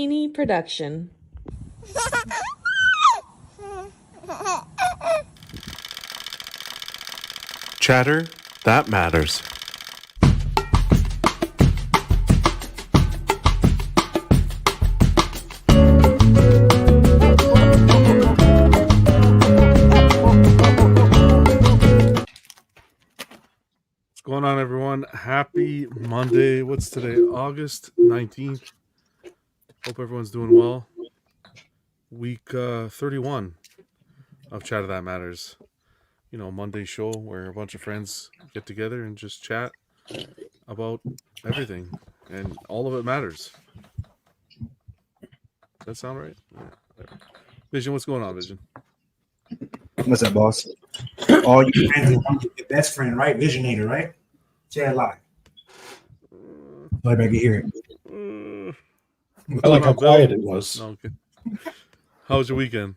Teeny production. Chatter that matters. What's going on, everyone? Happy Monday. What's today? August 19th. Hope everyone's doing well. Week 31 of Chatter That Matters. You know, Monday show where a bunch of friends get together and just chat about everything, and all of it matters. Does that sound right? Yeah. Vision, what's going on, Vision? What's up, boss? All your friends and your best friend, right? Visionator, right? Chat live. So everybody can hear it. I like how quiet it was. No, okay. How was your weekend?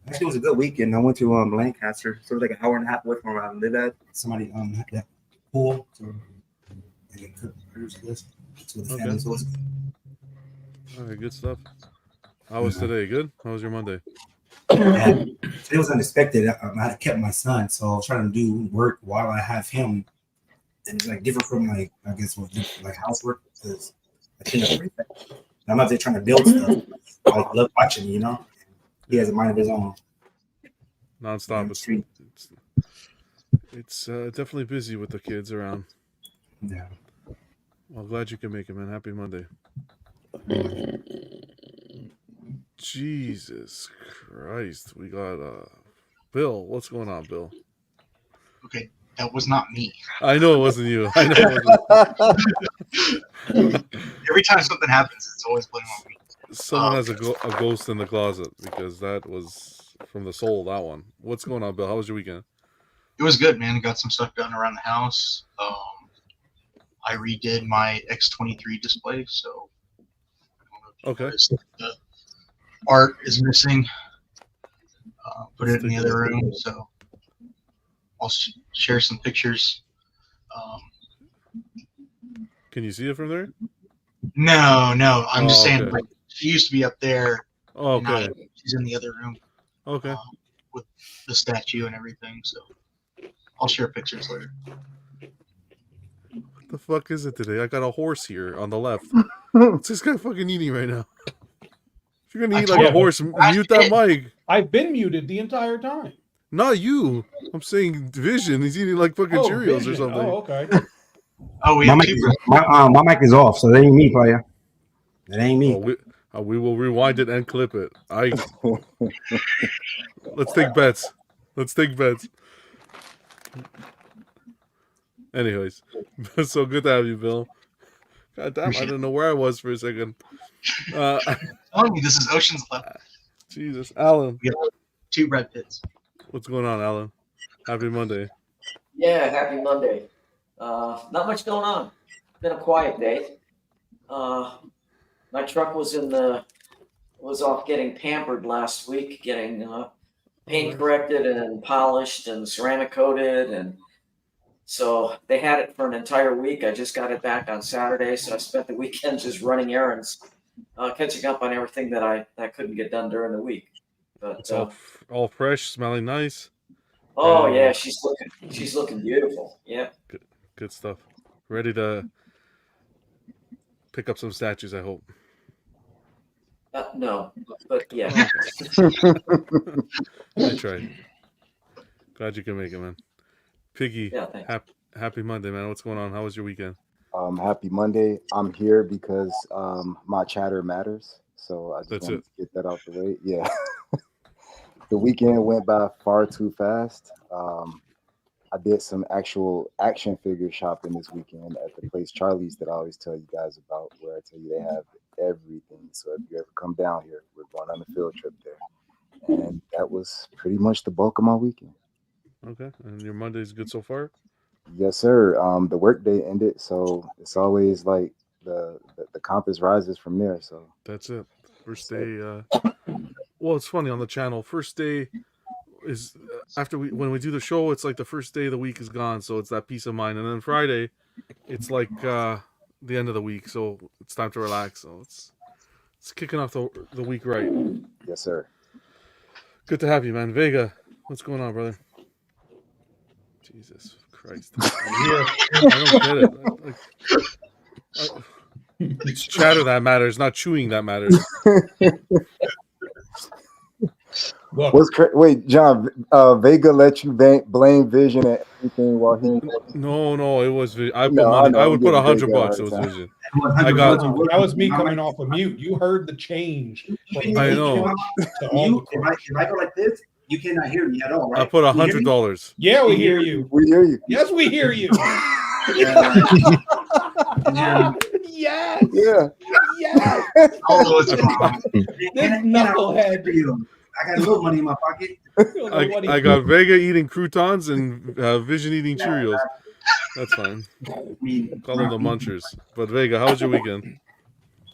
Actually, it was a good weekend. I went to Lancaster, so it was like an hour and a half away from where I live at. Somebody had that pool, so and then cooked this. So the family, so All right, good stuff. How was today? Good? How was your Monday? it was unexpected. I had kept my son, so I was trying to do work while I have him, and it's like different from like I guess like housework because I shouldn't. I'm out there trying to build stuff. I love watching, you know. He has a mind of his own. Non-stop. It's definitely busy with the kids around. Yeah. Well, glad you can make it, man. Happy Monday. Jesus Christ. We got Bill. What's going on, Bill? Okay, that was not me. I know it wasn't you. I know it wasn't. Every time something happens, it's always blaming on me. Someone has a ghost in the closet because that was from the soul, that one. What's going on, Bill? How was your weekend? It was good, man. Got some stuff done around the house. I redid my X23 display, so Okay. The art is missing. Put it in the other room, so I'll share some pictures. Can you see it from there? No. I'm just saying, okay. like, she used to be up there. Oh, okay. She's in the other room. Okay. With the statue and everything, so I'll share pictures later. What the fuck is it today? I got a horse here on the left. What's this guy fucking eating right now? If you're gonna eat like a horse, mute that mic. I've been muted the entire time. Not you. I'm saying Vision. He's eating like fucking Cheerios Vision. or something. Oh, okay. Oh, my mic is off, so that ain't me, player. That ain't me. We will rewind it and clip it. Let's take bets. Anyways, so good to have you, Bill. God damn, I didn't know where I was for a second. I'm telling you, this is Ocean's 11. Jesus, Alan. We have 2 red pits. What's going on, Alan? Happy Monday. Yeah, happy Monday. Not much going on. Been a quiet day. My truck was off getting pampered last week, getting paint corrected and polished and ceramic coated, and so they had it for an entire week. I just got it back on Saturday, so I spent the weekend just running errands, catching up on everything that I couldn't get done during the week. But it's all fresh, smelling nice. Oh yeah, she's looking beautiful. Yeah. Good stuff. Ready to pick up some statues, I hope. No, but yeah. I tried. Glad you can make it, man. Piggy, yeah, happy Monday, man. What's going on? How was your weekend? Happy Monday. I'm here because my chatter matters. So I just wanted to get that out the way. Yeah. The weekend went by far too fast. I did some actual action figure shopping this weekend at the place Charlie's that I always tell you guys about, where I tell you they have everything. So if you ever come down here, we're going on a field trip there. And that was pretty much the bulk of my weekend. Okay. And your Monday's good so far? Yes, sir. The work day ended, so it's always like the compass rises from there. So that's it. First day. Well, it's funny on the channel. First day is after when we do the show. It's like the first day of the week is gone, so it's that peace of mind. And then Friday, it's like the end of the week, so it's time to relax. So it's It's kicking off the week right. Yes, sir. Good to have you, man. Vega, what's going on, brother? Jesus Christ. I don't get it. It's chatter that matters, not chewing that matters. Look, Wait, John, Vega let you blame Vision and everything while he. No, it was Vision. I would put $100. It was Vision. I got- that was me coming off of mute. You heard the change. I know. If I go like this, you cannot hear me at all, right? I put $100. Yeah, we hear you. We hear you. Yes, we hear you. Yeah. Yes. Yeah. Yes. Although it's wrong. This knucklehead. I got a little money in my pocket. I got Vega eating croutons and Vision eating Cheerios. That's fine. Call them the munchers. But Vega, how was your weekend?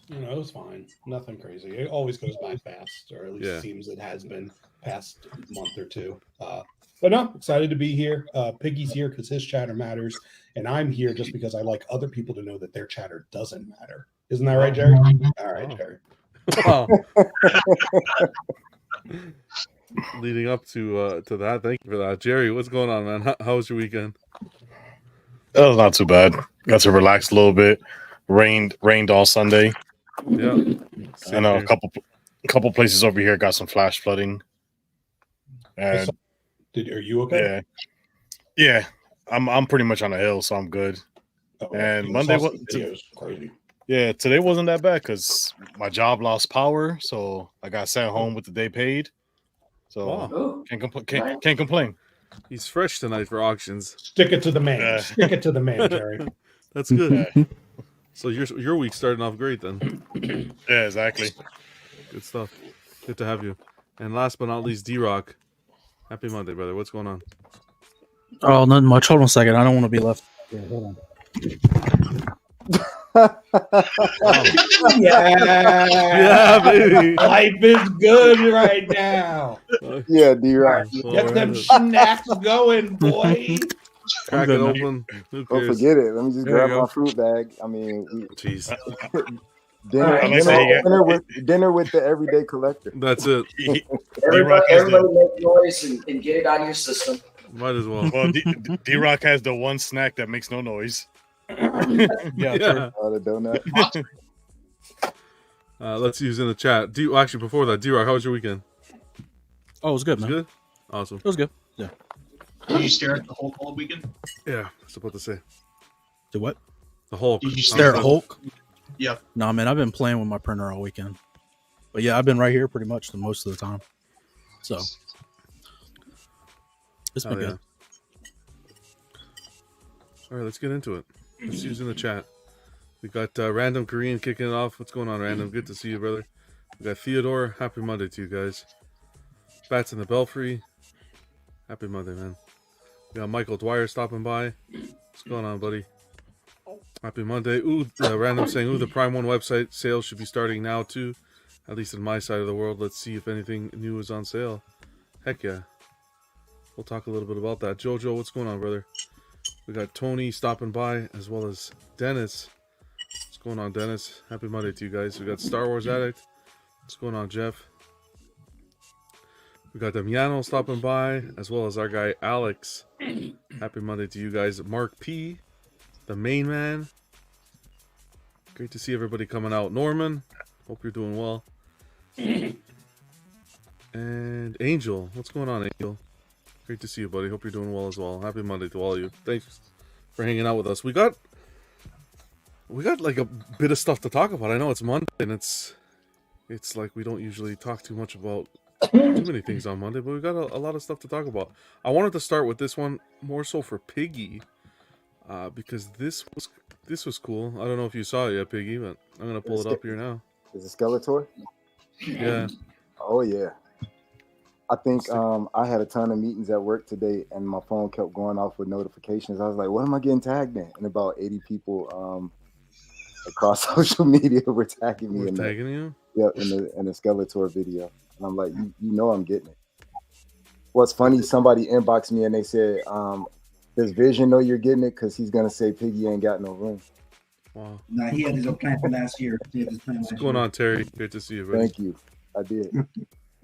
It was fine. Nothing crazy. It always goes by fast, or at least it seems it has been past month or two. But no, excited to be here. Piggy's here because his chatter matters, and I'm here just because I like other people to know that their chatter doesn't matter. Isn't that right, Jerry? All right, Jerry. Wow. Leading up to that, thank you for that, Jerry. What's going on, man? How was your weekend? That was not too bad. Got to relax a little bit. Rained all Sunday. Yeah, I know a couple places over here got some flash flooding. And Are you okay? yeah. I'm pretty much on a hill, so I'm good. And Monday was crazy. Yeah, today wasn't that bad because my job lost power, so I got sent home with the day paid. So Ooh, can't complain. He's fresh tonight for auctions. Stick it to the man. Stick it to the man, Jerry. That's good. So your week starting off great then. Yeah, exactly. Good stuff. Good to have you. And last but not least, D-Rock. Happy Monday, brother. What's going on? Oh, nothing much. Hold on a second. I don't want to be left. Yeah, hold on. Yeah, baby. Life is good right now. Yeah, D-Rock. Get them snacks going, boy. Crack it open. Who Don't cares? forget it. Let me just There you grab go. my fruit bag. I mean, Jeez. dinner with the everyday collector. That's it. everybody make noise and get it out of your system. Might as well. Well, D-Rock has the one snack that makes no noise. Yeah. The donut. Let's use in the chat. Actually, before that, D-Rock, how was your weekend? Oh, it was good, man. Good? Awesome. It was good. Yeah. Did you stare at the Hulk all weekend? Yeah, I was about to say. The what? The Hulk. Did you Stare at Hulk? Yeah. Nah, man, I've been playing with my printer all weekend. But yeah, I've been right here pretty much the most of the time. So it's been good. All right, let's get into it. Let's use in the chat. We got Random Korean kicking it off. What's going on, Random? Good to see you, brother. We got Theodore. Happy Monday to you guys. Bats in the Belfry. Happy Monday, man. We got Michael Dwyer stopping by. What's going on, buddy? Happy Monday. Ooh, Random saying, the Prime 1 website sales should be starting now, too. At least in my side of the world. Let's see if anything new is on sale. Heck yeah. We'll talk a little bit about that. Jojo, what's going on, brother? We got Tony stopping by, as well as Dennis. What's going on, Dennis? Happy Monday to you guys. We got Star Wars Addict. What's going on, Jeff? We got Damiano stopping by, as well as our guy, Alex. Happy Monday to you guys. Mark P, the main man. Great to see everybody coming out. Norman, hope you're doing well. And Angel, what's going on, Angel? Great to see you, buddy. Hope you're doing well as well. Happy Monday to all of you. Thanks for hanging out with us. We got like a bit of stuff to talk about. I know it's Monday, and it's like we don't usually talk too much about too many things on Monday, but we got a lot of stuff to talk about. I wanted to start with this one more so for Piggy, because this was cool. I don't know if you saw it yet, Piggy, but I'm gonna pull it up here now. Is it Skeletor? Yeah. Oh yeah. I think I had a ton of meetings at work today, and my phone kept going off with notifications. I was like, "What am I getting tagged in?" And about 80 people across social media were tagging me. We're tagging you? Yeah, in the Skeletor video. And I'm like, you know I'm getting it. What's funny, somebody inboxed me and they said, does Vision know you're getting it? Because he's going to say Piggy ain't got no room. Wow. Nah, he had his own plan for last year. He had his plan What's last going year. on, Terry? Great to see you, buddy. Thank you. I did.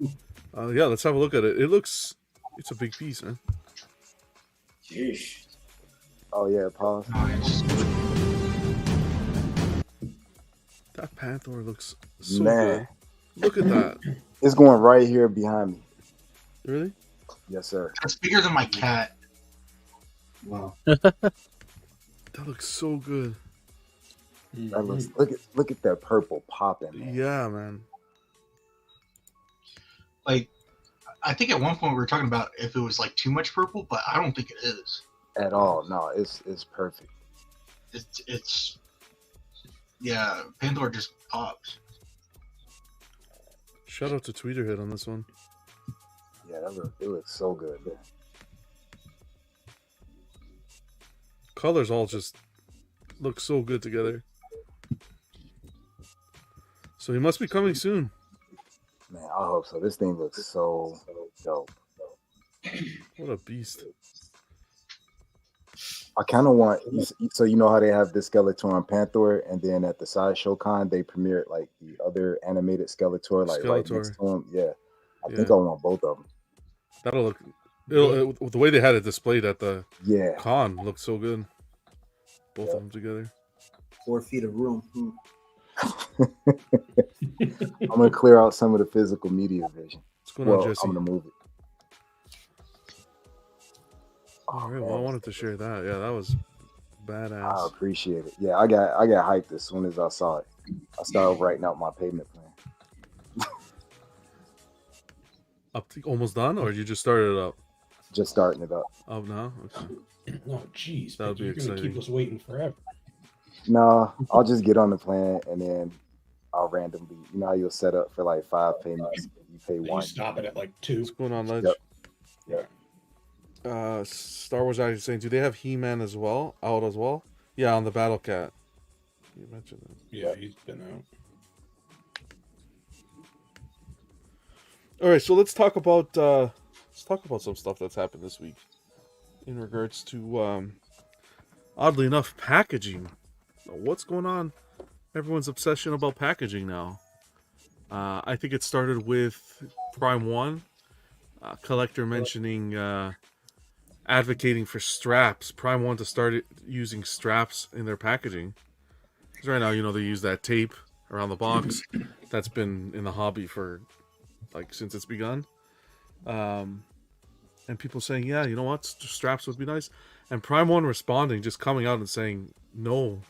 Yeah, let's have a look at it. It's a big piece, man. Jeez. Oh yeah, pause. Nice. That Panthor looks so Man, good. Look at that. it's going right here behind me. Really? Yes, sir. That's bigger than my cat. Wow. That looks so good. That looks, look at that purple popping. Man. Yeah, man. Like, I think at one point we were talking about if it was like too much purple, but I don't think it is. At all. No, it's perfect. It's yeah, Panthor just pops. Shout out to Tweeterhead on this one. Yeah, it looks so good. Colors all just look so good together. So he must be coming soon. Man, I hope so. This thing looks so dope. What a beast. I kind of want, so you know how they have the Skeletor and Panthor, and then at the Sideshow Con, they premiered like the other animated Skeletor, like right next to him. Yeah. I think I want both of them. That'll look, the way they had it displayed at the Yeah. con looked so good. Both of them together. 4 feet of room. I'm going to clear out some of the physical media vision. What's going on, Jesse? I'm going to move it. All right, well, I wanted to share that. Yeah, that was badass. I appreciate it. Yeah, I got hyped as soon as I saw it. I started writing out my payment plan. Up to, almost done, or you just started it up? Just starting it up. Up now? Okay. Oh, jeez. That would be You're going to exciting. keep us waiting forever. No, I'll just get on the plan and then I'll randomly, you know how you'll set up for like 5 payments. You pay You one. stop it at like 2. What's going on, Ledge? Yep. Star Wars Guy is saying, do they have He-Man as well? Out as well? Yeah, on the Battle Cat. You mentioned that. Yeah, he's been out. All right, so let's talk about some stuff that's happened this week in regards to oddly enough packaging. What's going on? Everyone's obsession about packaging now. I think it started with Prime 1, Collector mentioning advocating for straps. Prime 1 to start using straps in their packaging. Because right now, you know, they use that tape around the box. That's been in the hobby for like since it's begun. And people saying, yeah, you know what, straps would be nice. And Prime 1 responding, just coming out and saying, no,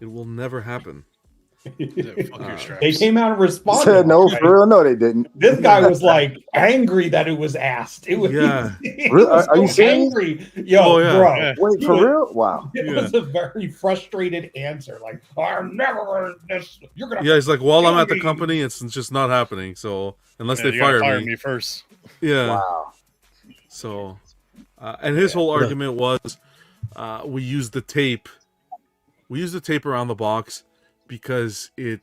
it will never happen. Yeah, fuck your straps. They came out and responded. Said no, for real? No, they didn't. This guy was like angry that it was asked. It was, Yeah. he Really? was Are you so serious? angry. Yo, Oh, yeah. bro. Yeah. Wait, He for was- real? Wow. It was a very frustrated answer. Like, I'm never going to, you're going to. Yeah, he's like, while I'm at the Kill me. company, it's just not happening. So unless Yeah, they you gotta fire fire me. me first. Yeah. Wow. So, and his whole argument was, we use the tape. We use the tape around the box because it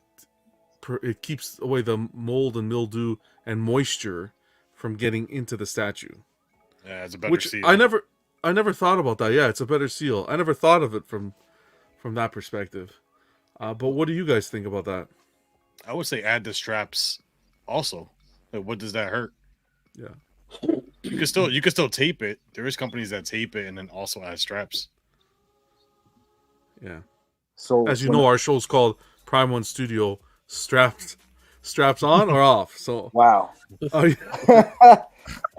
keeps away the mold and mildew and moisture from getting into the statue. Yeah, it's a better Which seal. I never thought about that. Yeah, it's a better seal. I never thought of it from that perspective. But what do you guys think about that? I would say add the straps also. Like, what does that hurt? Yeah. You can still tape it. There is companies that tape it and then also add straps. Yeah. So As you know, our show's called Prime 1 Studio. Straps on or off? So wow. are you-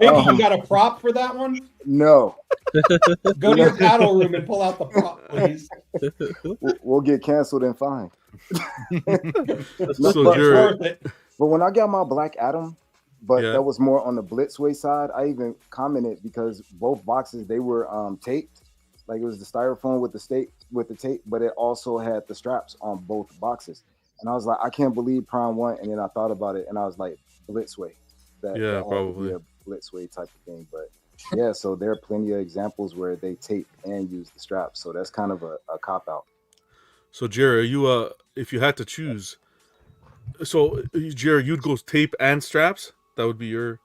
Maybe you got a prop for that one? No, Go to your battle room and pull out the prop, please. we'll get canceled and fined. So but, you're Worth it. but when I got my Black Adam, but Yeah. that was more on the Blitzway side. I even commented because both boxes they were taped, like it was the styrofoam with the tape, but it also had the straps on both boxes. And I was like, I can't believe Prime 1. And then I thought about it, and I was like, Blitzway. That Yeah, that had to probably. be a Blitzway type of thing. But yeah, so there are plenty of examples where they tape and use the straps. So that's kind of a cop out. So Jerry, are you if you had to choose, so Jerry, you'd go tape and straps? That would be your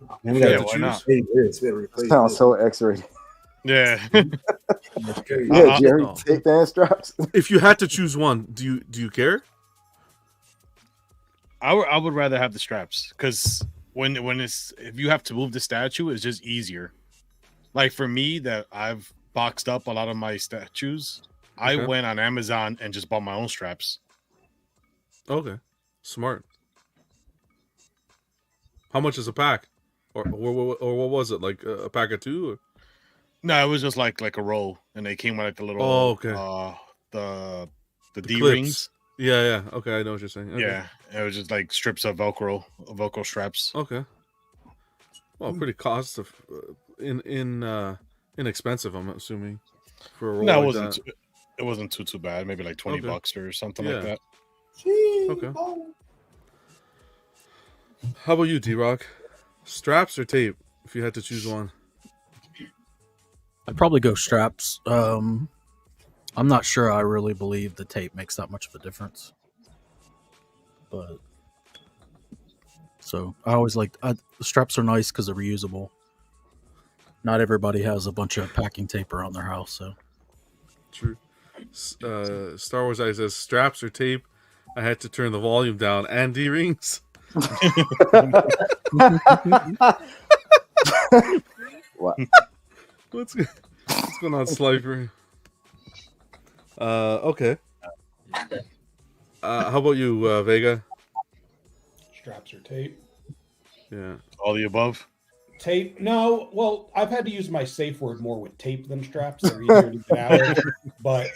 Man, if we you got had Yeah, to why not? choose? Sounds so X-rated. Yeah. Okay. Yeah, Jerry, No. tape and straps. If you had to choose one, do you care? I would rather have the straps because when it's if you have to move the statue, it's just easier. Like for me, that I've boxed up a lot of my statues. I Okay. went on Amazon and just bought my own straps. Okay, smart. How much is a pack, or what was it, like a pack of 2? Or? No, it was just like a roll, and they came with like the little Oh, okay. The The D clips. rings. Yeah. Okay, I know what you're saying. Okay. Yeah, it was just like strips of Velcro straps. Okay. Well, pretty cost of inexpensive. I'm assuming for a roll No, like that. it wasn't too bad. Maybe like $20 Okay. or something Yeah. like that. Okay. How about you, D-Rock? Straps or tape? If you had to choose one. I'd probably go straps. I'm not sure I really believe the tape makes that much of a difference. But so I always like the straps are nice because they're reusable. Not everybody has a bunch of packing tape around their house, so True. Star Wars Eye says straps or tape. I had to turn the volume down. And D-rings. What? What's going on, Slifer? Okay. How about you, Vega? Straps or tape? Yeah. All the above. Tape? No. Well, I've had to use my safe word more with tape than straps. They're easier to get out of. But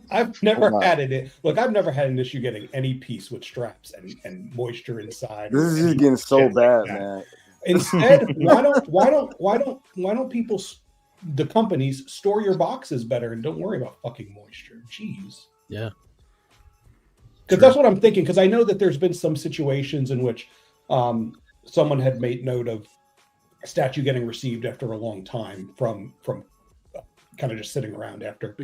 I've never had it. Look, I've never had an issue getting any piece with straps and moisture inside. This is just getting so bad, man. Instead, why don't people, the companies, store your boxes better and don't worry about fucking moisture? Jeez. yeah. Because that's what I'm thinking. Because I know that there's been some situations in which someone had made note of a statue getting received after a long time from kind of just sitting around after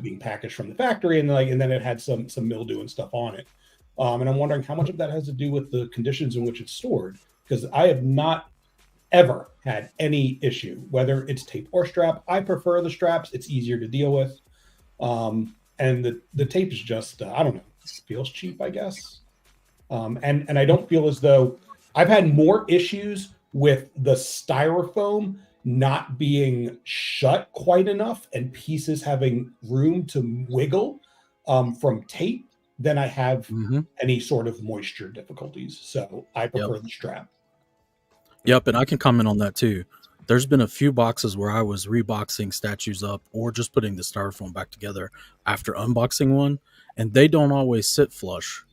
being packaged from the factory, and then it had some mildew and stuff on it. And I'm wondering how much of that has to do with the conditions in which it's stored. Because I have not ever had any issue, whether it's tape or strap. I prefer the straps; it's easier to deal with. And the tape is just I don't know, feels cheap, I guess. And I don't feel as though I've had more issues with the styrofoam not being shut quite enough and pieces having room to wiggle from tape than I have any sort of moisture difficulties. So I prefer the strap. Yep, and I can comment on that too. There's been a few boxes where I was reboxing statues up or just putting the styrofoam back together after unboxing one, and they don't always sit flush.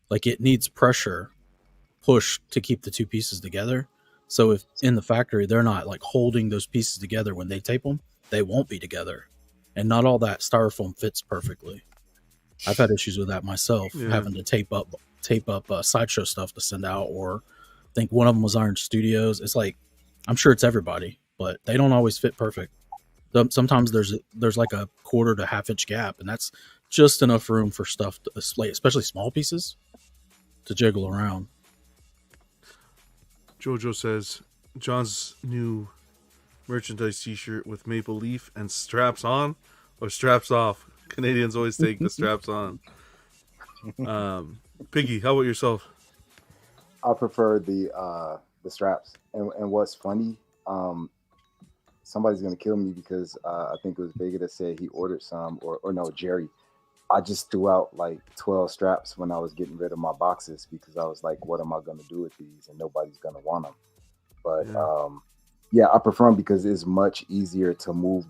Like it needs pressure push to keep the two pieces together. So if in the factory they're not like holding those pieces together when they tape them, they won't be together. And not all that styrofoam fits perfectly. I've had issues with that myself, having to tape up sideshow stuff to send out, or I think one of them was Iron Studios. It's like, I'm sure it's everybody, but they don't always fit perfect. Sometimes there's like a quarter to half-inch gap, and that's just enough room for stuff to display, especially small pieces, to jiggle around. Jojo says John's new merchandise t-shirt with maple leaf and straps on or straps off. Canadians always take the straps on. Piggy, how about yourself? I prefer the straps. And what's funny, somebody's gonna kill me because I think it was Vega that said he ordered some, or no, Jerry. I just threw out like 12 straps when I was getting rid of my boxes because I was like, what am I gonna do with these? And nobody's gonna want them. But I prefer them because it's much easier to move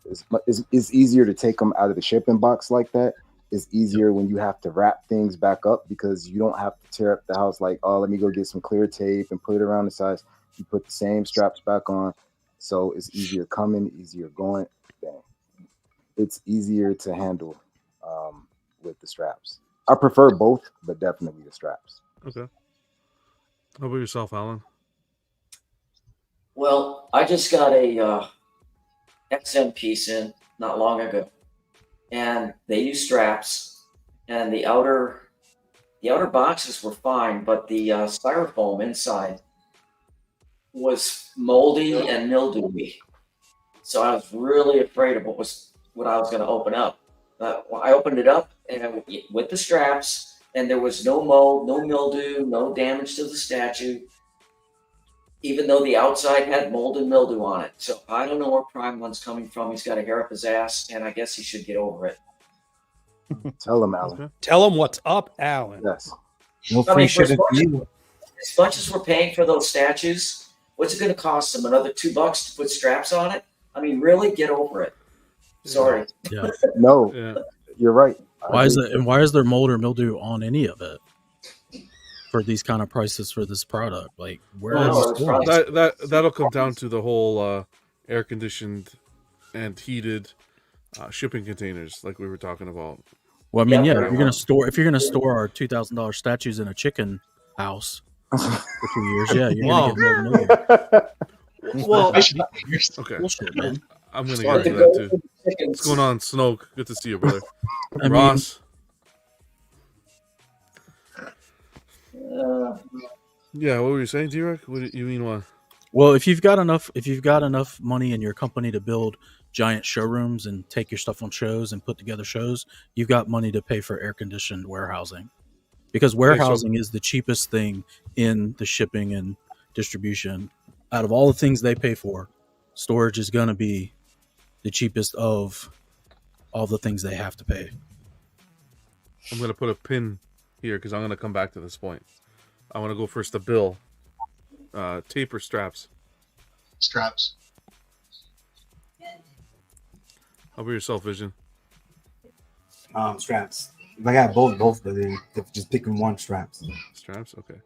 it's easier to take them out of the shipping box like that. It's easier when you have to wrap things back up because you don't have to tear up the house like, oh, let me go get some clear tape and put it around the sides. You put the same straps back on. So it's easier coming, easier going. It's easier to handle with the straps. I prefer both, but definitely the straps. Okay. How about yourself, Alan? Well, I just got a XM piece in not long ago, and they use straps, and the outer boxes were fine, but the styrofoam inside was moldy and mildewy. So I was really afraid of what I was going to open up. I opened it up and with the straps, and there was no mold, no mildew, no damage to the statue, even though the outside had mold and mildew on it. So I don't know where Prime One's coming from. He's got a hair up his ass, and I guess he should get over it. Tell him, Alan. Okay. Tell him what's up, Alan. Yes. No I free mean, shipping for you. as much as we're paying for those statues, what's it going to cost them? Another $2 to put straps on it? I mean, really, get over it. Sorry. Yeah. No, Yeah. you're right. Why is it? And why is there mold or mildew on any of it for these kind of prices for this product? Like, where Well, is no, this it's going? probably- That'll come down to the whole air conditioned and heated shipping containers, like we were talking about. Well, I mean, Yeah. yeah, if you're gonna store our $2,000 statues in a chicken house for 2 years, yeah, you're Wow. gonna get mold and mildew. Well, Especially- okay, Bullshit, man. I'm gonna Sorry. get to that too. What's going on, Snoke? Good to see you, brother. I mean, Ross. Yeah, what were you saying, D-Rock? What do you mean what? well, if you've got enough money in your company to build giant showrooms and take your stuff on shows and put together shows, you've got money to pay for air conditioned warehousing, because warehousing is the cheapest thing in the shipping and distribution. Out of all the things they pay for, storage is going to be the cheapest of all the things they have to pay. I'm gonna put a pin here because I'm gonna come back to this point. I want to go first to Bill. Tape or straps? Straps. How about yourself, Vision? Straps. If I got both, but then if just picking one, straps. Straps, okay.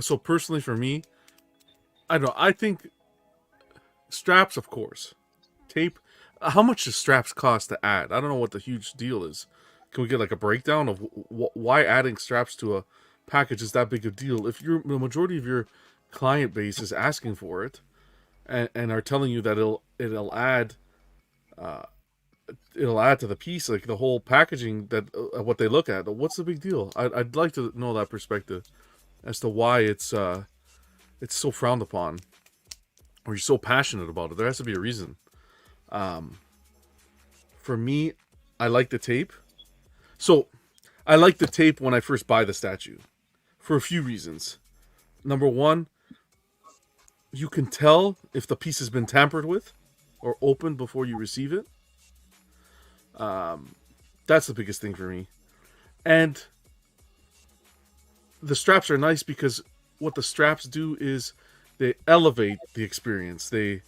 So personally, for me, I don't know. I think straps, of course. Tape. How much does straps cost to add? I don't know what the huge deal is. Can we get like a breakdown of why adding straps to a package is that big a deal? If the majority of your client base is asking for it and are telling you that it'll add to the piece, like the whole packaging, that what they look at, what's the big deal? I'd like to know that perspective as to why it's so frowned upon, or you're so passionate about it. There has to be a reason. For me, I like the tape. So I like the tape when I first buy the statue for a few reasons. Number one, you can tell if the piece has been tampered with or opened before you receive it. That's the biggest thing for me. And the straps are nice because what the straps do is they elevate the experience. It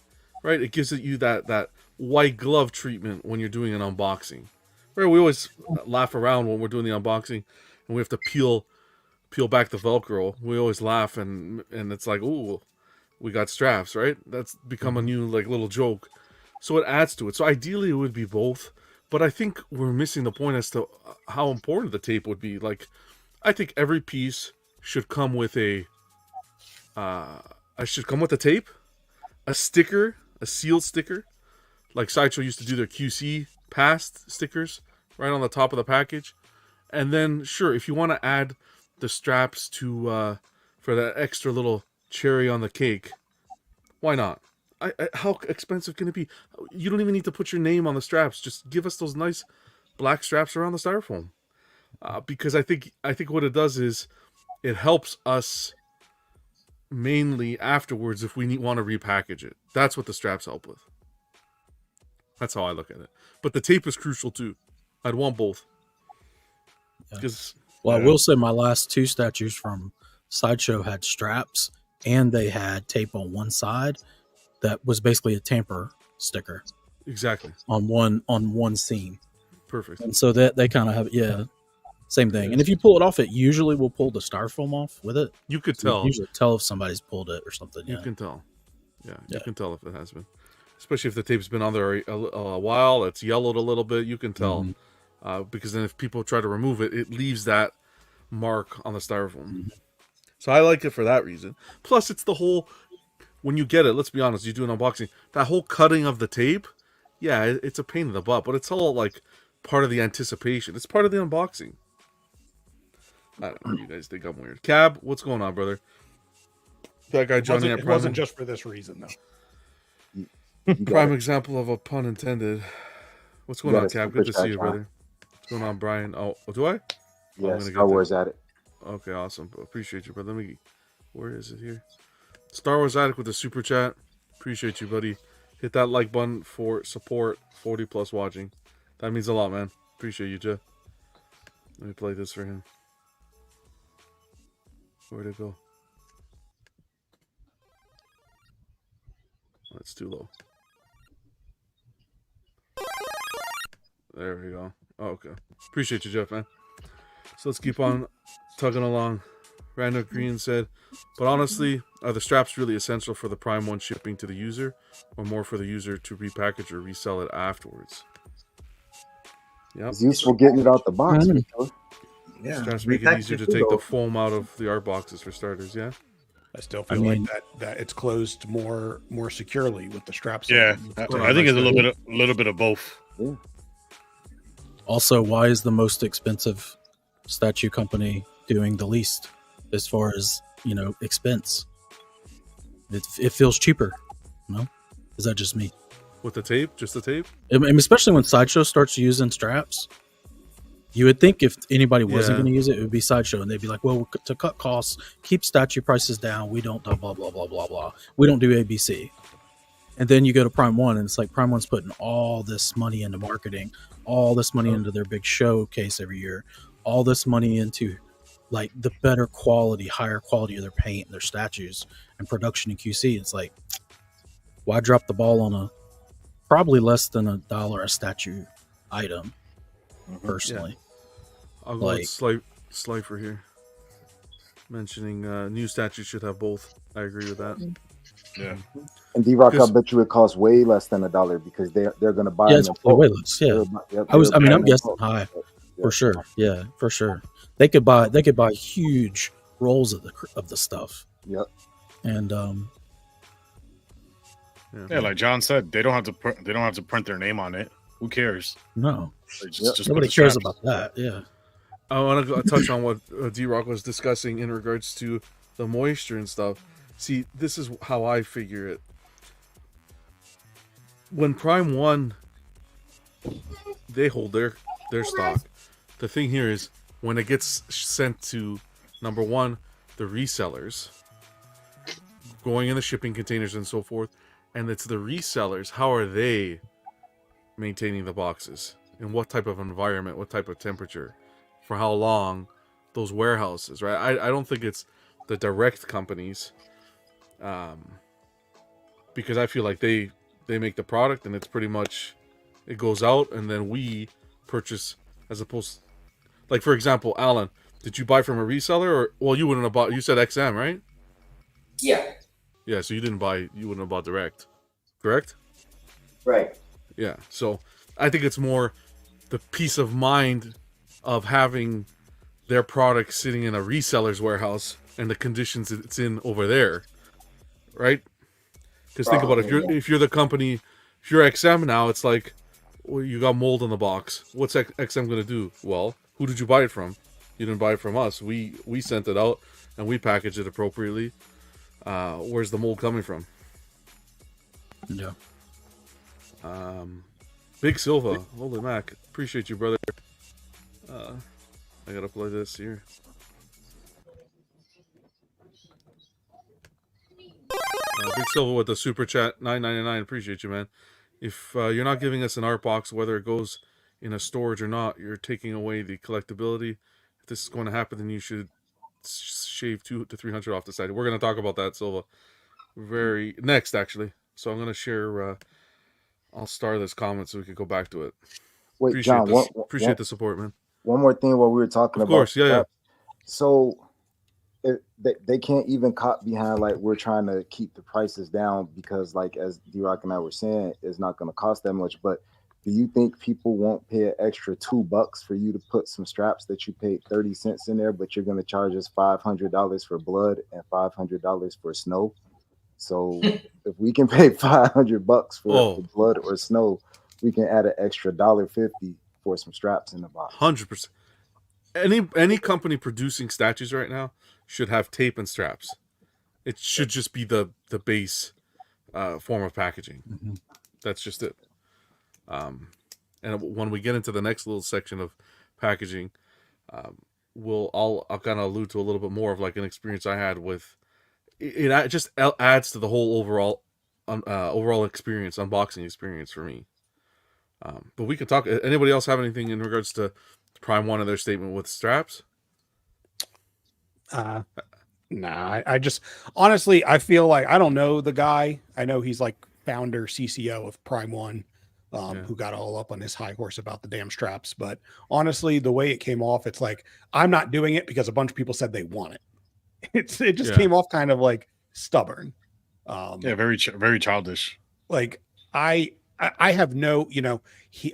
gives you that white glove treatment when you're doing an unboxing. Right, we always laugh around when we're doing the unboxing and we have to peel back the Velcro. We always laugh and it's like, ooh, we got straps, right? That's become a new like little joke. So it adds to it. So ideally it would be both, but I think we're missing the point as to how important the tape would be. Like, I think every piece should come with a tape, a sticker, a sealed sticker, like Sideshow used to do their QC past stickers right on the top of the package. And then sure, if you want to add the straps to for that extra little cherry on the cake, why not? How expensive can it be? You don't even need to put your name on the straps. Just give us those nice black straps around the styrofoam. Because I think what it does is it helps us mainly afterwards if we want to repackage it. That's what the straps help with. That's how I look at it. But the tape is crucial too. I'd want both. Because Well, I will say my last two statues from Sideshow had straps and they had tape on one side that was basically a tamper sticker exactly. on one seam. Perfect. And so that they kind of have same thing. And if you pull it off, it usually will pull the styrofoam off with it. You could So you tell. can usually tell if somebody's pulled it or something. You Yeah. can tell. Yeah, you Yeah. can tell if it has been. Especially if the tape's been on there a while, it's yellowed a little bit, you can tell. Mm-hmm. Because then if people try to remove it, it leaves that mark on the styrofoam. Mm-hmm. So I like it for that reason. Plus, it's the whole, when you get it, let's be honest, you do an unboxing, that whole cutting of the tape, yeah, it's a pain in the butt, but it's all like part of the anticipation. It's part of the unboxing. I don't know, you guys think I'm weird. Cab, what's going on, brother? That guy Johnny It wasn't just for this reason though. Prime example of a pun intended. What's going on, Cap? Good to see you, John. brother. What's going on, Brian? Oh, do I? Yeah, Star Wars Addict. Okay, awesome. Appreciate you, brother. Where is it here? Star Wars Addict with the super chat. Appreciate you, buddy. Hit that like button for support. 40 plus watching. That means a lot, man. Appreciate you, Jeff. Let me play this for him. Where'd it go? That's too low. There we go. Oh, okay. Appreciate you, Jeff, man. So let's keep on tugging along. Random Green said, but honestly, are the straps really essential for the Prime 1 shipping to the user, or more for the user to repackage or resell it afterwards? Yep. It's useful getting it out the box. Yeah. Straps make it easier to take the foam out of the art boxes for starters, yeah? I still feel like that it's closed more securely with the straps. Yeah, I think it's a little bit of both. Yeah. Also, why is the most expensive statue company doing the least as far as, expense? It feels cheaper. No? Is that just me? With the tape? Just the tape? Especially when Sideshow starts using straps. You would think if anybody wasn't going to use it, it would be Sideshow. And they'd be like, well, to cut costs, keep statue prices down. We don't blah, blah, blah, blah, blah. We don't do ABC. And then you go to Prime 1, and it's like Prime 1's putting all this money into marketing, all this money into their big showcase every year, all this money into like the better quality, higher quality of their paint and their statues and production in QC. It's like, why drop the ball on a probably less than $1 a statue item, personally? Yeah. I'll go with Slifer here. Mentioning new statues should have both. I agree with that. Yeah. And D-Rock, I bet you it costs way less than $1 because they're going to buy. Yeah, it's way less. Yeah, I'm guessing high for sure. Yeah, for sure. They could buy huge rolls of the stuff. Yep. And yeah, like John said, they don't have to print their name on it. Who cares? No, just nobody cares about that. Yeah. I want to touch on what D-Rock was discussing in regards to the moisture and stuff. See, this is how I figure it. When Prime 1, they hold their stock. The thing here is, when it gets sent to, number one, the resellers, going in the shipping containers and so forth, and it's the resellers, how are they maintaining the boxes? In what type of environment, what type of temperature? For how long? Those warehouses, right? I don't think it's the direct companies, because I feel like they make the product and it's pretty much, it goes out and then we purchase, as opposed, like for example, Alan, did you buy from a reseller or, well, you wouldn't have bought, you said XM, right? Yeah. Yeah, so you wouldn't have bought direct, correct? Right. Yeah, so I think it's more the peace of mind of having their product sitting in a reseller's warehouse and the conditions it's in over there, right? Because think about it, if you're the company, if you're XM now, it's like, well, you got mold on the box. What's XM going to do? Well, who did you buy it from? You didn't buy it from us. We sent it out and we packaged it appropriately. Where's the mold coming from? Yeah. Big Silva, holy mac, appreciate you, brother. I gotta play this here. Big Silva with the super chat, $9.99. Appreciate you, man. If you're not giving us an art box, whether it goes in a storage or not, you're taking away the collectability. If this is going to happen, then you should shave $200 to $300 off the side. We're going to talk about that, Silva, next, actually. So I'm going to share. I'll star this comment so we can go back to it. Wait, appreciate John, appreciate the support, man. One more thing while we were talking about. Of course, yeah. So they can't even cop behind like we're trying to keep the prices down because, like as D-Rock and I were saying, it's not going to cost that much. But do you think people won't pay an extra $2 for you to put some straps that you paid 30 cents in there, but you're going to charge us $500 for blood and $500 for snow? So if we can pay $500 for blood or snow, we can add an extra $1.50 for some straps in the box. 100%. Any company producing statues right now should have tape and straps. It should just be the base form of packaging. Mm-hmm. That's just it. And when we get into the next little section of packaging, I'll kind of allude to a little bit more of like an experience I had with it. Just adds to the whole overall experience, unboxing experience for me. But we can talk. Anybody else have anything in regards to Prime One and their statement with straps? Nah, I just honestly, I feel like I don't know the guy. I know he's like founder, CCO of Prime One, who got all up on his high horse about the damn straps. But honestly, the way it came off, it's like I'm not doing it because a bunch of people said they want it. It just came off kind of like stubborn. Very childish. Like I have no,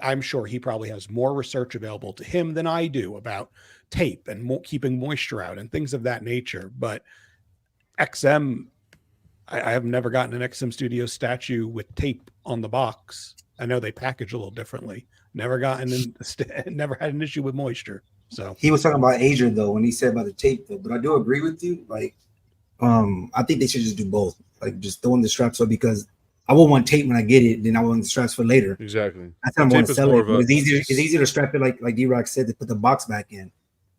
I'm sure he probably has more research available to him than I do about tape and keeping moisture out and things of that nature. But XM, I have never gotten an XM Studio statue with tape on the box. I know they package a little differently. Never never had an issue with moisture. So he was talking about Adrian though when he said about the tape though. But I do agree with you. Like, I think they should just do both. Like, just throwing the straps up because I will want tape when I get it. Then I want the straps for later. Exactly. I think I'm going to sell it. It's easier to strap it like D-Rock said, to put the box back in.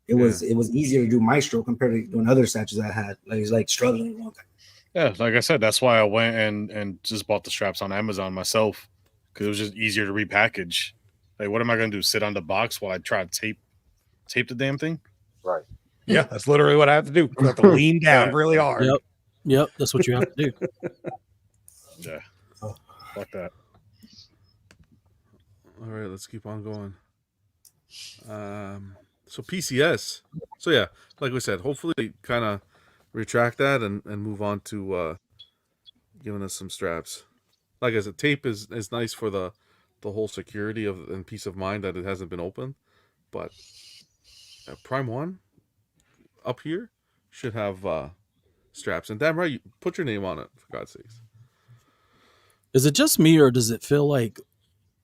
It was easier to do Maestro compared to doing other statues I had. Like, it's like struggling. Yeah, like I said, that's why I went and just bought the straps on Amazon myself because it was just easier to repackage. Like, what am I going to do? Sit on the box while I try to tape the damn thing? Right. Yeah, that's literally what I have to do. I have to lean down really hard. Yep, that's what you have to do. Yeah. Fuck that. All right, let's keep on going. So PCS. So yeah, like we said, hopefully they kind of retract that and move on to giving us some straps. Like I said, tape is nice for the whole security of and peace of mind that it hasn't been opened. But Prime One up here should have straps. And damn right, you put your name on it, for God's sakes. Is it just me, or does it feel like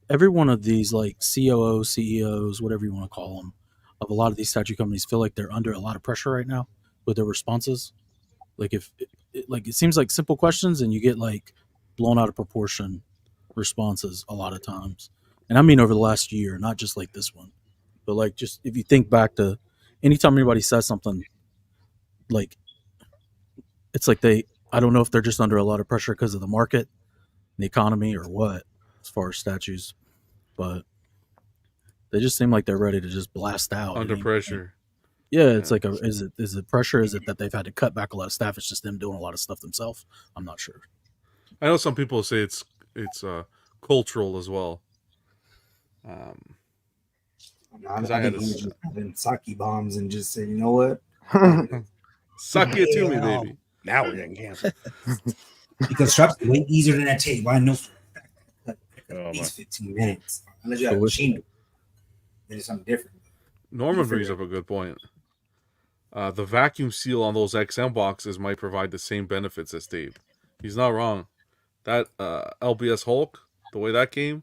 every one of these, like COO, CEOs, whatever you want to call them, of a lot of these statue companies feel like they're under a lot of pressure right now with their responses? Like it seems like simple questions and you get like blown out of proportion responses a lot of times. And I mean over the last year, not just like this one, but like just if you think back to anytime anybody says something, like it's like I don't know if they're just under a lot of pressure because of the market, the economy, or what, as far as statues, but they just seem like they're ready to just blast out under pressure. Yeah, it's like is it pressure? Is it that they've had to cut back a lot of staff? It's just them doing a lot of stuff themselves. I'm not sure. I know some people say it's cultural as well. I think he was just having sake bombs and just say, you know what? Suck it to me, baby. Now we're getting canceled. Because straps are way easier than that tape. I know at Oh, least 15 minutes. Unless you have a machine, then it's something different. Norman brings up a good point. The vacuum seal on those XM boxes might provide the same benefits as tape. He's not wrong. That LBS Hulk, the way that came,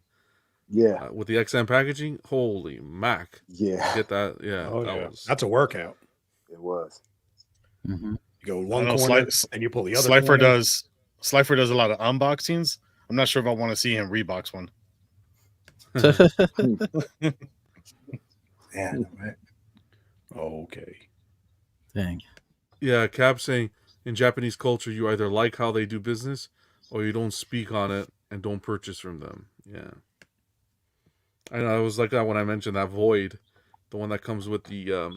with the XM packaging, holy mac! Get that? Yeah, that's a workout. It was. Mm-hmm. You go one corner and you pull the other. Slifer does a lot of unboxings. I'm not sure if I want to see him rebox one. Yeah, right. Okay. Dang. Yeah, Cap saying in Japanese culture, you either like how they do business or you don't speak on it and don't purchase from them. Yeah. I know, it was like that when I mentioned that void, the one that comes with the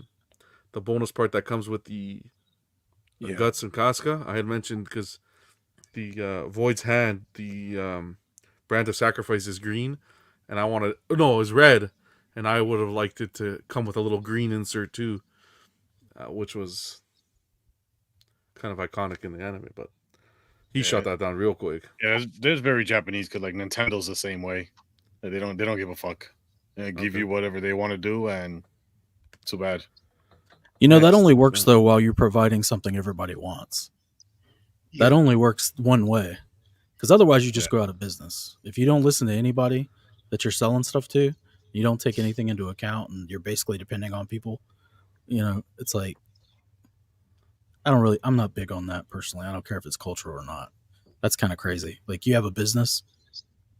bonus part that comes with the guts and casca. I had mentioned because the void's hand, the brand of sacrifice is green, and it was red. And I would have liked it to come with a little green insert too, which was kind of iconic in the anime. But he shut that down real quick. Yeah, there's very Japanese because like Nintendo's the same way. They don't give a fuck. They give you whatever they want to do, and too bad. That only works though while you're providing something everybody wants. Yeah. That only works one way, because otherwise you just go out of business. If you don't listen to anybody that you're selling stuff to, you don't take anything into account, and you're basically depending on people. It's like I'm not big on that personally. I don't care if it's cultural or not. That's kind of crazy. Like, you have a business,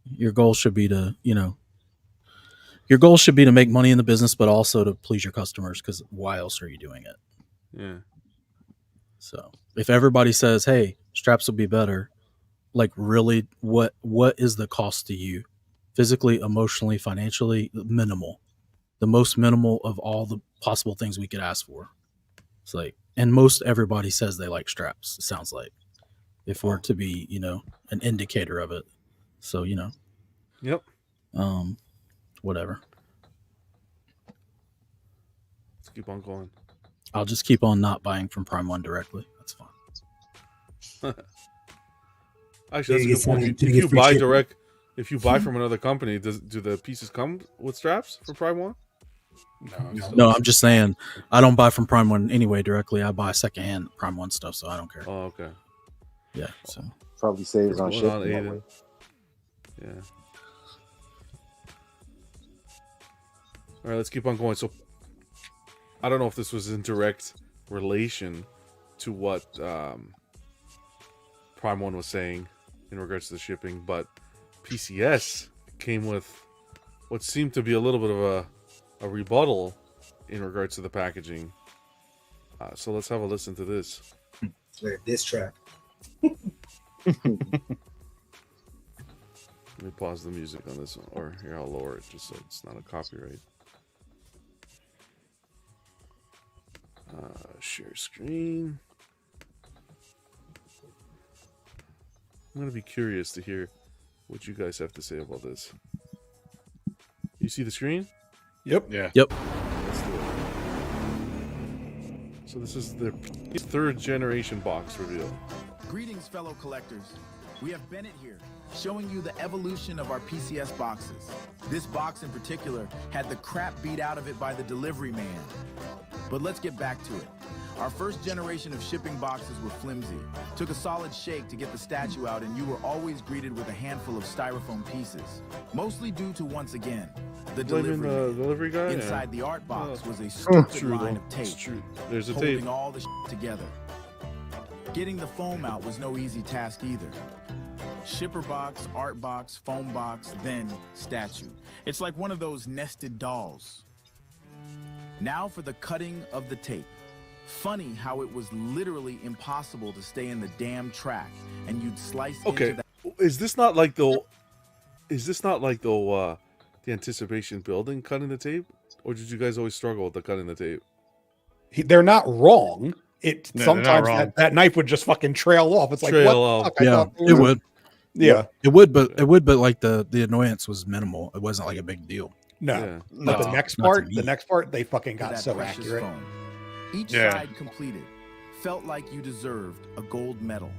your goal should be to, make money in the business, but also to please your customers, because why else are you doing it? Yeah. So if everybody says, hey, straps will be better, like, really, what is the cost to you? Physically, emotionally, financially? Minimal. The most minimal of all the possible things we could ask for. It's like, and most everybody says they like straps, it sounds like, if we're to be, an indicator of it. So, Yep. Whatever. Let's keep on going. I'll just keep on not buying from Prime One directly. That's fine. Actually, that's a good point. If you buy direct, if you buy from another company, do the pieces come with straps for Prime One? No, I'm just saying I don't buy from Prime One anyway directly. I buy secondhand Prime One stuff, so I don't care. Oh, okay. Yeah, so probably saves on shipping. Yeah. All right, let's keep on going. So, I don't know if this was in direct relation to what Prime One was saying in regards to the shipping, but PCS came with what seemed to be a little bit of a rebuttal in regards to the packaging. So let's have a listen to this. It's like a diss track. Let me pause the music on this one, or here, I'll lower it just so it's not a copyright. Share screen. I'm going to be curious to hear what you guys have to say about this. You see the screen? Yep. Yeah. Yep. Let's do it. So this is the third generation box reveal. Greetings, fellow collectors. We have Bennett here, showing you the evolution of our PCS boxes. This box in particular had the crap beat out of it by the delivery man. But let's get back to it. Our first generation of shipping boxes were flimsy. Took a solid shake to get the statue out, and you were always greeted with a handful of styrofoam pieces. Mostly due to, once again, the delivery guy. Inside the art box was a stupid line of tape. It's true. There's a holding tape. all the together. Getting the foam out was no easy task either. Shipper box, art box, foam box, then statue. It's like one of those nested dolls. Now for the cutting of the tape. Funny how it was literally impossible to stay in the damn track, and you'd slice into that. Is this not like the anticipation building cutting the tape? Or did you guys always struggle with the cutting the tape? They're not wrong. No, Sometimes wrong. that knife would just fucking trail off. It's like, Trail what off. the fuck? I Yeah, thought it would. Yeah. It would, but like the annoyance was minimal. It wasn't like a big deal. No. Yeah. But No, the next not to part, they fucking to got that so precious accurate. foam. Each Yeah. side completed felt like you deserved a gold medal,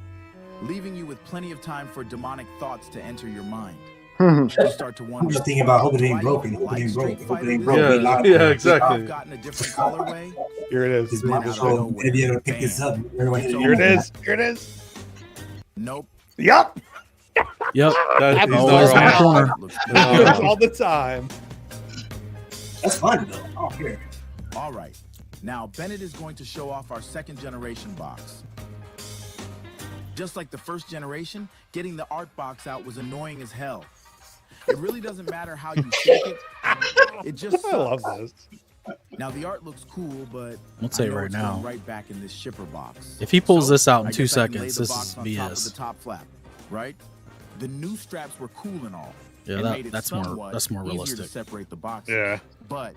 leaving you with plenty of time for demonic thoughts to enter your mind. You start to I'm wonder. just thinking about hope it do I ain't broken. even Hope it like ain't broken. Street Hope it Fighter ain't this broken. much? Yeah, exactly. I've gotten a different colorway. Here it is. His Then mom out of showed nowhere, gonna be able to pick this up. Here it is. Here it is. Nope. Yup. Yep. That, he's Always not in the wrong. corner. Looks No. All the time. That's fun though. I don't care. All right. Now, Bennett is going to show off our second generation box. Just like the first generation, getting the art box out was annoying as hell. It really doesn't matter how you shake it. It just I love sucks. this. Now, the art looks cool, but I'll say I know right it's going now, right back in this shipper box. if he pulls this out in I 2 guess I can lay seconds, the this box is on top of the BS. top flap, right? The new straps were cool and all. Yeah, It made it that's more somewhat more easier realistic. to separate the boxes. Yeah. But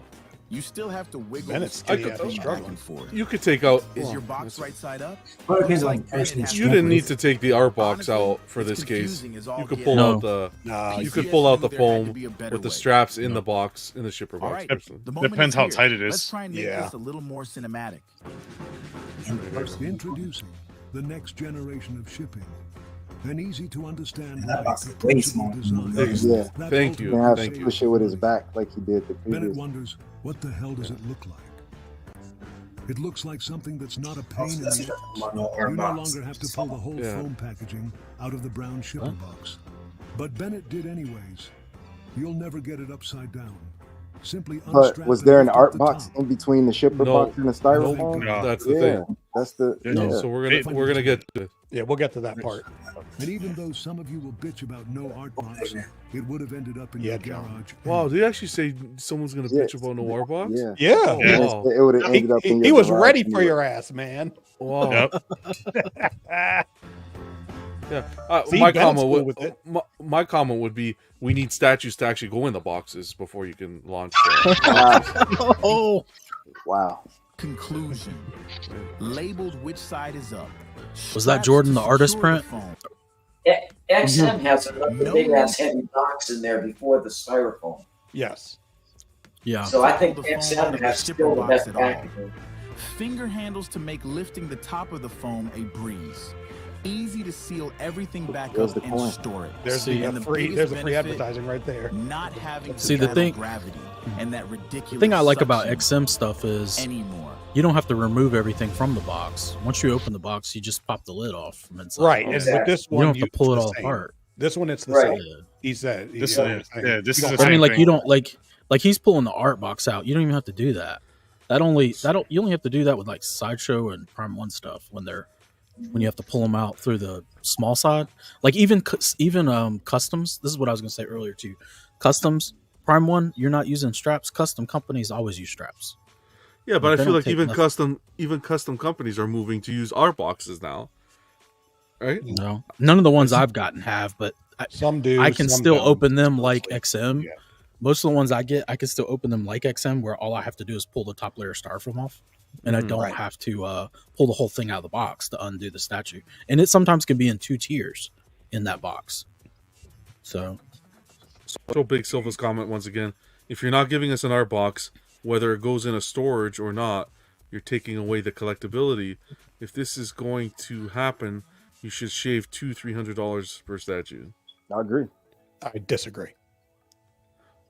you still have to wiggle Bennett's the skinny stick up thing and back struggling. and forth. You could take out. Is well, your box right side up? Well, it depends Like on the person's Bennett has You didn't need strength. to take the art box Honestly, out for it's this case. confusing as all You could get pull No. out the. No, You PCS could pull out the knew there had to foam be a better with the way. straps in the box in the shipper All box. right, personally. the moment Depends is how here. tight it is. Let's try and make Yeah. this a little more cinematic. Introducing the next generation of shipping. An easy to understand And that box is way smaller. Yeah. Thank you. You have Thank to you. push it with his back like he did the Bennett previous. wonders, what the hell does it look like? It looks like something that's not a pain in That's the what ass. I'm talking about, no You art no box. longer have to pull the whole Yeah. foam packaging out of the brown shipper box. But Bennett did anyways. You'll never get it upside down. Simply But unstrap was and there an lift up art the box top. in between the shipper No. box and the styrofoam? No. That's the Yeah. thing. That's the No. So we're gonna get to we'll get to that part. And even though some of you will bitch about no art box, it would have ended up in your garage. Wow, did he actually say someone's gonna bitch about no art box? Yeah. Yeah. Oh, wow. It would have ended up in your He was garage ready for anyway. your ass, man. Wow. Yeah. See, my Bennett's comment cool would with it. my comment would be we need statues to actually go in the boxes before you can launch. Oh, Wow. Conclusion. Labeled which side is up. was that Jordan the artist print? XM has another No big ass link. heavy box in there before the styrofoam. Yes. Yeah. So I think The phone XM with has the still the zipper best box at all. packaging. Finger handles to make lifting the top of the foam a breeze. Easy to seal everything back There's up the and coin. store it. There's And the the free biggest there's a free benefit, advertising right there. Not having to See, the battle thing- gravity and that ridiculous The thing I like about suction XM stuff is anymore. you don't have to remove everything from the box. Once you open the box, you just pop the lid off from inside. Right. And with this You one, don't have to pull it it's all the same. apart. This one, it's the Right. same. He said. This he- is- yeah, this you is don't the I mean, same like thing. you don't like he's pulling the art box out. You don't even have to do that. You only have to do that with like Sideshow and Prime One stuff when you have to pull them out through the small side. Like even customs. This is what I was gonna say earlier too. Customs Prime One, you're not using straps. Custom companies always use straps. Yeah, but They I feel don't like take even custom companies are moving to use art boxes now. Right? No, none of the ones I've gotten have, but Some do. I can some still don't. open them like XM. Yeah. Most of the ones I get, I can still open them like XM, where all I have to do is pull the top layer of styrofoam off, and I don't Right. have to pull the whole thing out of the box to undo the statue. And it sometimes can be in 2 tiers in that box. So So Big Silva's comment once again. If you're not giving us an art box, whether it goes in a storage or not, you're taking away the collectability. If this is going to happen, you should shave $200-$300 per statue. I agree. I disagree.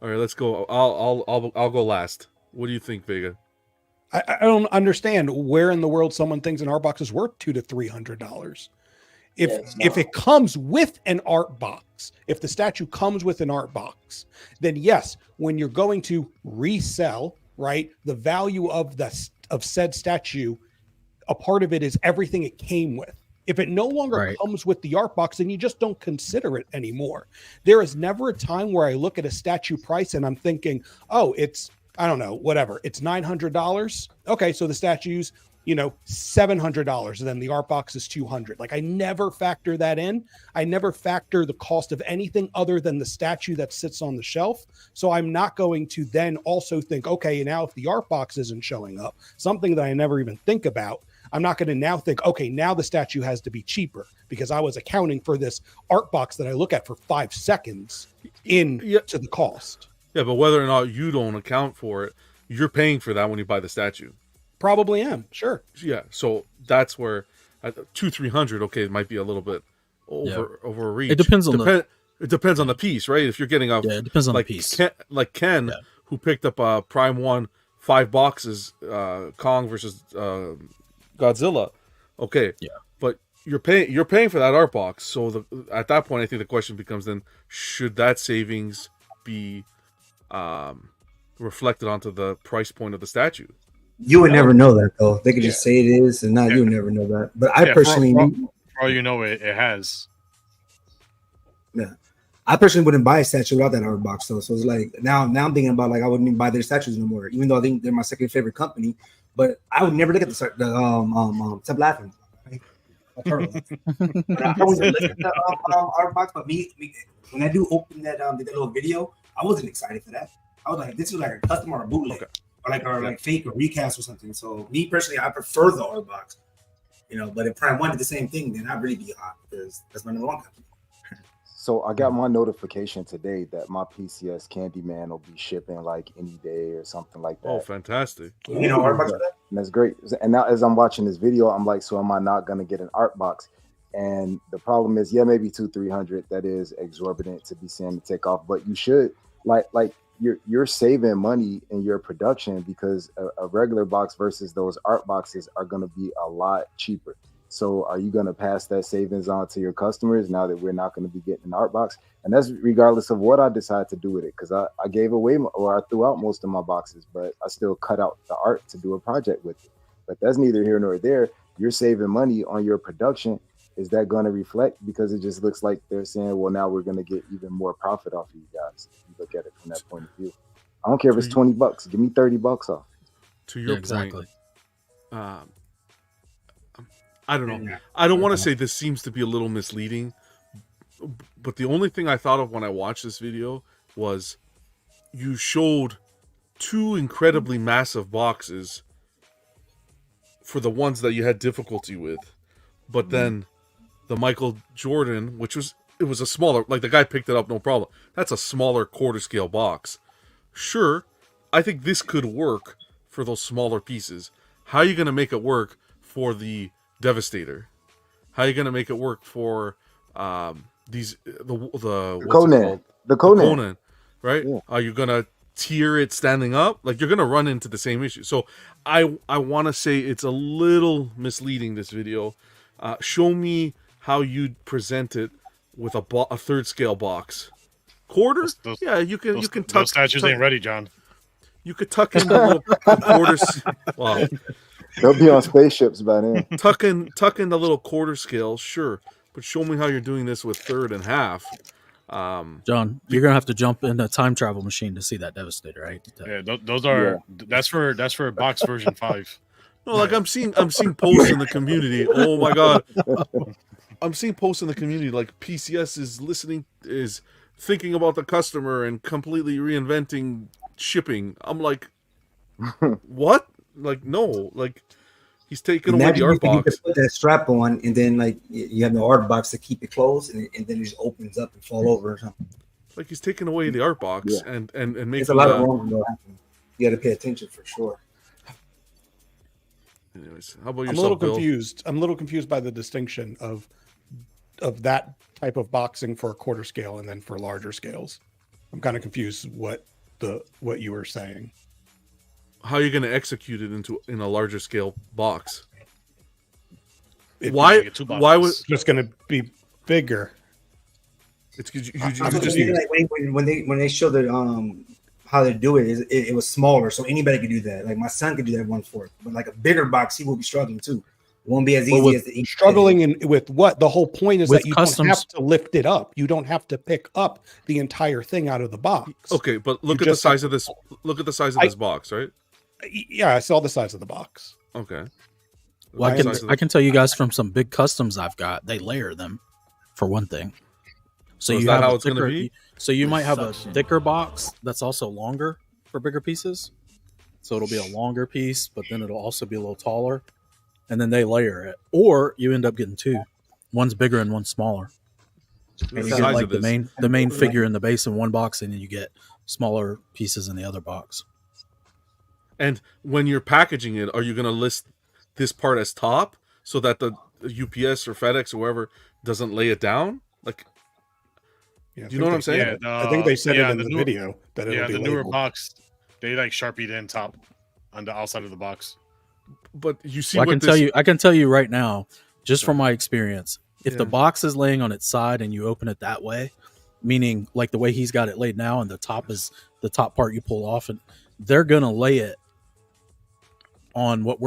All right, let's go. I'll go last. What do you think, Vega? I don't understand where in the world someone thinks an art box is worth $200 to $300. Yeah, it's If not. it comes with an art box, if the statue comes with an art box, then yes, when you're going to resell, right, the value of said statue, a part of it is everything it came with. If it no longer Right. comes with the art box, then you just don't consider it anymore. There is never a time where I look at a statue price and I'm thinking, oh, it's, I don't know, whatever. It's $900. Okay, so the statue's, $700, and then the art box is $200. Like I never factor that in. I never factor the cost of anything other than the statue that sits on the shelf. So I'm not going to then also think, okay, now if the art box isn't showing up, something that I never even think about, I'm not going to now think, okay, now the statue has to be cheaper because I was accounting for this art box that I look at for 5 seconds to the cost. Yeah, but whether or not you don't account for it, you're paying for that when you buy the statue. Probably am, sure. Yeah, so that's where $200-$300. Okay, it might be a little bit overreach. It depends on it depends on the piece, right? If you're getting a it depends on like the piece. Ken, who picked up a Prime 1 5 boxes, Kong versus Godzilla. Okay, yeah, but you're paying for that art box. So at that point, I think the question becomes then: should that savings be reflected onto the price point of the statue? You would never know that though. They could just say it is, and you would never know that. But I personally, for all you know, it has. I personally wouldn't buy a statue without that art box though. So it's like now I'm thinking about like I wouldn't even buy their statues anymore, even though I think they're my second favorite company. But I would never look at the stop laughing. Right? I wouldn't look at the art box, but me when I do open that little video, I wasn't excited for that. I was like, this is like a custom or a bootleg, or like fake or recast or something. So me personally, I prefer the art box, But if Prime 1 did the same thing, then I'd really be hot because that's my number one company. So I got my notification today that my PCS Candyman will be shipping like any day or something like that. Oh, fantastic! Art box for that? And that's great. And now as I'm watching this video, I'm like, so am I not gonna get an art box? And the problem is, maybe $200-$300. That is exorbitant to be saying to take off. But you should like you're saving money in your production because a regular box versus those art boxes are gonna be a lot cheaper. So are you going to pass that savings on to your customers now that we're not going to be getting an art box? And that's regardless of what I decide to do with it, because I gave away or I threw out most of my boxes, but I still cut out the art to do a project with it. But that's neither here nor there. you're saving money on your production, is that going to reflect? Because it just looks like they're saying, well, now we're going to get even more profit off of you guys. If you look at it from that point of view. I don't care if it's $20. Give me $30 off. To your exactly. point, I don't know. I don't want to say this seems to be a little misleading, but the only thing I thought of when I watched this video was you showed 2 incredibly massive boxes for the ones that you had difficulty with, but then the Michael Jordan, it was a smaller, like the guy picked it up, no problem. That's a smaller quarter scale box. Sure, I think this could work for those smaller pieces. How are you going to make it work for the Devastator? How are you going to make it work for the Conan? The Conan, right? Yeah. Are you going to tier it standing up? Like, you're going to run into the same issue. So I want to say it's a little misleading, this video. Show me how you'd present it with a third scale box. Quarter? Yeah, you can tuck. Those statues ain't ready, John. You could tuck in the little quarters. Wow. They'll be on spaceships by then. Tuck in the little quarter scale, sure. But show me how you're doing this with third and half. John, you're gonna have to jump in a time travel machine to see that Devastator, right? Yeah, those are that's for box version 5. No, like I'm seeing posts in the community. Oh my god. I'm seeing posts in the community like PCS is thinking about the customer and completely reinventing shipping. I'm like, what? Like, no, like he's taking away the art box. Put that strap on, and then like you have the art box to keep it closed, and then it just opens up and fall over or something. Like he's taking away the art box and making There's a lot of wrong though. You got to pay attention for sure. Anyways, how about yourself, I'm a little Bill? confused. I'm a little confused by the distinction of that type of boxing for a quarter scale and then for larger scales. I'm kind of confused what you were saying. How are you going to execute it in a larger scale box? Why was just going to be bigger? It's you like when they show the how they do it, it was smaller, so anybody could do that. Like my son could do that 1/4, but like a bigger box, he will be struggling too. It won't be as easy as the struggling with what the whole point is, that you customs, don't have to lift it up. You don't have to pick up the entire thing out of the box. Okay, but look at the size of this. Look at the size of this box, right? Yeah, I saw the size of the box. Okay. Well, I can tell you guys from some big customs I've got, they layer them for one thing. So is that how it's going to be? So you might have a thicker box that's also longer for bigger pieces. So it'll be a longer piece, but then it'll also be a little taller. And then they layer it. Or you end up getting 2. One's bigger and one's smaller. And you get like the main figure in the base in one box, and then you get smaller pieces in the other box. And when you're packaging it, are you going to list this part as top so that the UPS or FedEx or whoever doesn't lay it down? Like, yeah, do you know what I'm saying? Yeah, I think they said it in the video that it'll be the newer labeled. box, they like Sharpied in top on the outside of the box. But you see, I can tell you right now, just from my experience, if the box is laying on its side and you open it that way, meaning like the way he's got it laid now, and the top is the top part you pull off, and they're gonna lay it on what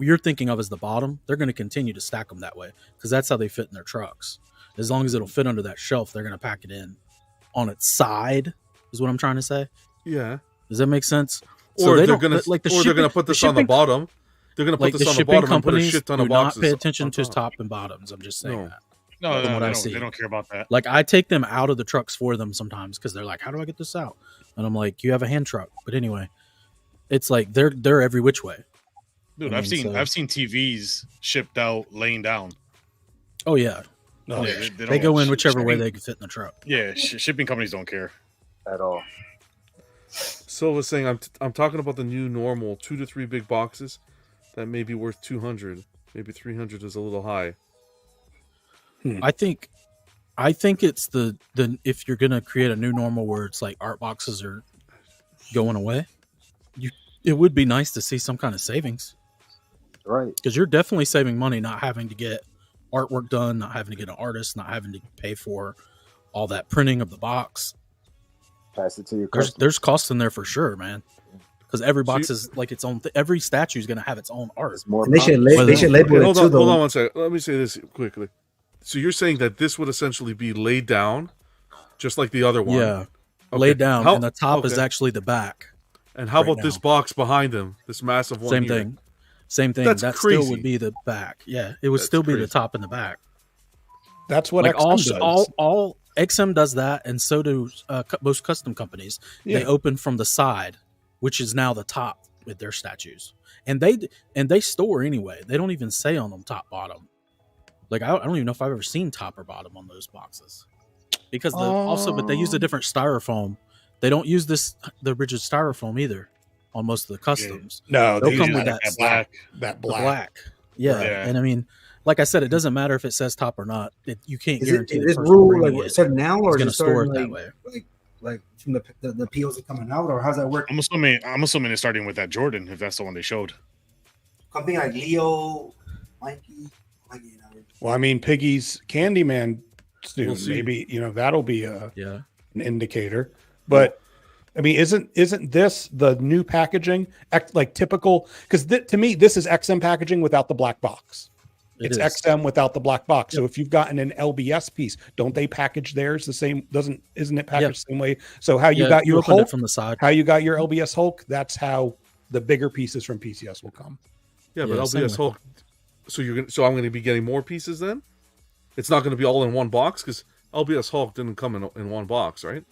you're thinking of as the bottom. They're going to continue to stack them that way because that's how they fit in their trucks. As long as it'll fit under that shelf, they're going to pack it in on its side, is what I'm trying to say. Yeah. Does that make sense? Or they're going to put this on the bottom. They're going to put this on the bottom and put a shit ton of boxes. Do not pay attention to top and bottoms. I'm just saying that. No, they don't care about that. Like, I take them out of the trucks for them sometimes because they're like, how do I get this out? And I'm like, you have a hand truck. But anyway, it's like they're every which way. Dude, I've seen TVs shipped out laying down. Oh yeah. No, they go in whichever way they can fit in the truck. Yeah, shipping companies don't care at all. So I was saying, I'm talking about the new normal, 2 to 3 big boxes that may be worth 200. Maybe 300 is a little high. I think it's the if you're gonna create a new normal where it's like art boxes are going away, it would be nice to see some kind of savings, right? Because you're definitely saving money not having to get artwork done, not having to get an artist, not having to pay for all that printing of the box. Pass it to your customer. There's cost in there for sure, man. because every box is like its own. Every statue is going to have its own art. And they should label it hold too. on, Though. hold on one second. Let me say this quickly. So you're saying that this would essentially be laid down, just like the other one? Yeah, laid down, and the top is okay. actually the back. And how right about now. this box behind him? This massive one. Same here? thing. Same thing. That's that crazy. still would be the back. Yeah, it would still be the top and the back. That's what like XM does. all XM does that, and so do most custom companies. Yeah. They open from the side, which is now the top with their statues, and they store anyway. They don't even say on them top bottom. Like I don't even know if I've ever seen top or bottom on those boxes, because but they use a different styrofoam. They don't use the rigid styrofoam either on most of the customs. No, they'll come with that black. That black. Yeah. And I mean, like I said, it doesn't matter if it says top or not. You can't guarantee Is the this person rule bringing like it set now, or is is going it to store it starting that way? like from the POs are coming out, or how's that work? I'm assuming it's starting with that Jordan, if that's the one they showed. Something like Leo, Mikey. Well, I mean, Piggy's Candyman soon. We'll see. Maybe that'll be an indicator. But I mean, isn't this the new packaging like typical? Because to me, this is XM packaging without the black box. It's XM without the black box. So if you've gotten an LBS piece, don't they package theirs the same? Isn't it packaged the same way? So how you got your Hulk from the side, how you got your LBS Hulk, that's how the bigger pieces from PCS will come. Yeah, but LBS Hulk. So I'm going to be getting more pieces then. It's not going to be all in one box because LBS Hulk didn't come in one box, right?